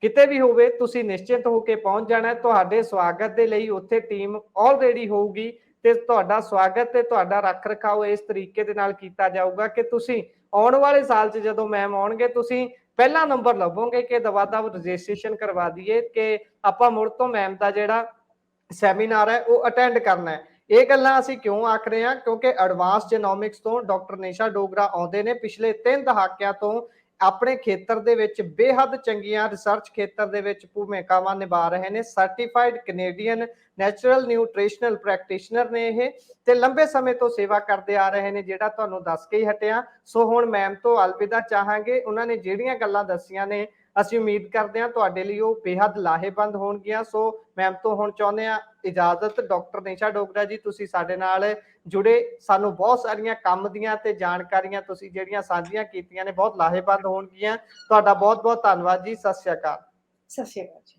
ਕਿਤੇ ਵੀ ਹੋਵੇ ਤੁਸੀਂ ਨਿਸ਼ਚਿਤ ਹੋ ਕੇ ਪਹੁੰਚ ਜਾਣਾ। ਤੁਹਾਡੇ ਸਵਾਗਤ ਦੇ ਲਈ ਉੱਥੇ ਟੀਮ ਆਲਰੇਡੀ ਹੋਊਗੀ ਤੇ ਤੁਹਾਡਾ ਸਵਾਗਤ ਤੇ ਤੁਹਾਡਾ ਰੱਖ ਰਖਾਓ ਇਸ ਤਰੀਕੇ ਦੇ ਨਾਲ ਕੀਤਾ ਜਾਊਗਾ ਕਿ ਤੁਸੀਂ ਆਉਣ ਵਾਲੇ ਸਾਲ 'ਚ ਜਦੋਂ ਮੈਮ ਆਉਣਗੇ ਤੁਸੀਂ ਪਹਿਲਾ ਨੰਬਰ ਲੱਭੋਗੇ ਕਿ ਦਵਾ ਦਵ ਰਜਿਸਟ੍ਰੇਸ਼ਨ ਕਰਵਾ ਦਈਏ ਕਿ ਆਪਾਂ ਮੁੜ ਤੋਂ ਮੈਮ ਦਾ ਜਿਹੜਾ ਸੈਮੀਨਾਰ ਹੈ ਉਹ ਅਟੈਂਡ ਕਰਨਾ ਹੈ। ਇਹ ਗੱਲਾਂ ਅਸੀਂ ਕਿਉਂ ਆਖ ਰਹੇ ਹਾਂ, ਕਿਉਂਕਿ ਐਡਵਾਂਸ ਜੈਨੋਮਿਕਸ ਤੋਂ ਡਾਕਟਰ ਨਿਸ਼ਾ ਡੋਗਰਾ ਆਉਂਦੇ ਨੇ, ਪਿਛਲੇ 3 ਦਹਾਕਿਆਂ ਤੋਂ ਆਪਣੇ ਖੇਤਰ ਦੇ ਵਿੱਚ ਬੇਹੱਦ ਚੰਗੀਆਂ ਰਿਸਰਚ ਖੇਤਰ ਦੇ ਵਿੱਚ ਭੂਮਿਕਾਵਾਂ ਨਿਭਾ ਰਹੇ ਨੇ। Certified Canadian natural nutritional practitioner ਨੇ ਇਹ, ਤੇ ਲੰਬੇ ਸਮੇਂ ਤੋਂ ਸੇਵਾ ਕਰਦੇ ਆ ਰਹੇ ਨੇ, ਜਿਹੜਾ ਤੁਹਾਨੂੰ ਦੱਸ ਕੇ ਹੀ ਹਟਿਆ। ਸੋ ਹੁਣ ਮੈਮ ਤੋਂ ਅਲਵਿਦਾ ਚਾਹਾਂਗੇ। ਉਹਨਾਂ ਨੇ ਜਿਹੜੀਆਂ ਗੱਲਾਂ ਦੱਸੀਆਂ ਨੇ ਅਸੀਂ ਉਮੀਦ ਕਰਦੇ ਹਾਂ ਤੁਹਾਡੇ ਲਈ ਉਹ ਬੇਹੱਦ ਲਾਹੇਵੰਦ ਹੋਣਗੀਆਂ। ਸੋ ਮੈਮ ਤੋਂ ਹੁਣ ਚਾਹੁੰਦੇ ਹਾਂ ਇਜਾਜ਼ਤ। ਡਾਕਟਰ ਨਿਸ਼ਾ ਡੋਗਰਾ ਜੀ, ਤੁਸੀਂ ਸਾਡੇ ਨਾਲ ਜੁੜੇ, ਸਾਨੂੰ ਬਹੁਤ ਸਾਰੀਆਂ ਕੰਮ ਦੀਆਂ ਤੇ ਜਾਣਕਾਰੀਆਂ ਤੁਸੀਂ ਜਿਹੜੀਆਂ ਸਾਂਝੀਆਂ ਕੀਤੀਆਂ ਨੇ ਬਹੁਤ ਲਾਹੇਵੰਦ ਹੋਣਗੀਆਂ। ਤੁਹਾਡਾ ਬਹੁਤ ਬਹੁਤ ਧੰਨਵਾਦ ਜੀ। ਸਤਿ ਸ਼੍ਰੀ ਅਕਾਲ। ਸਤਿ ਸ਼੍ਰੀ ਅਕਾਲ ਜੀ।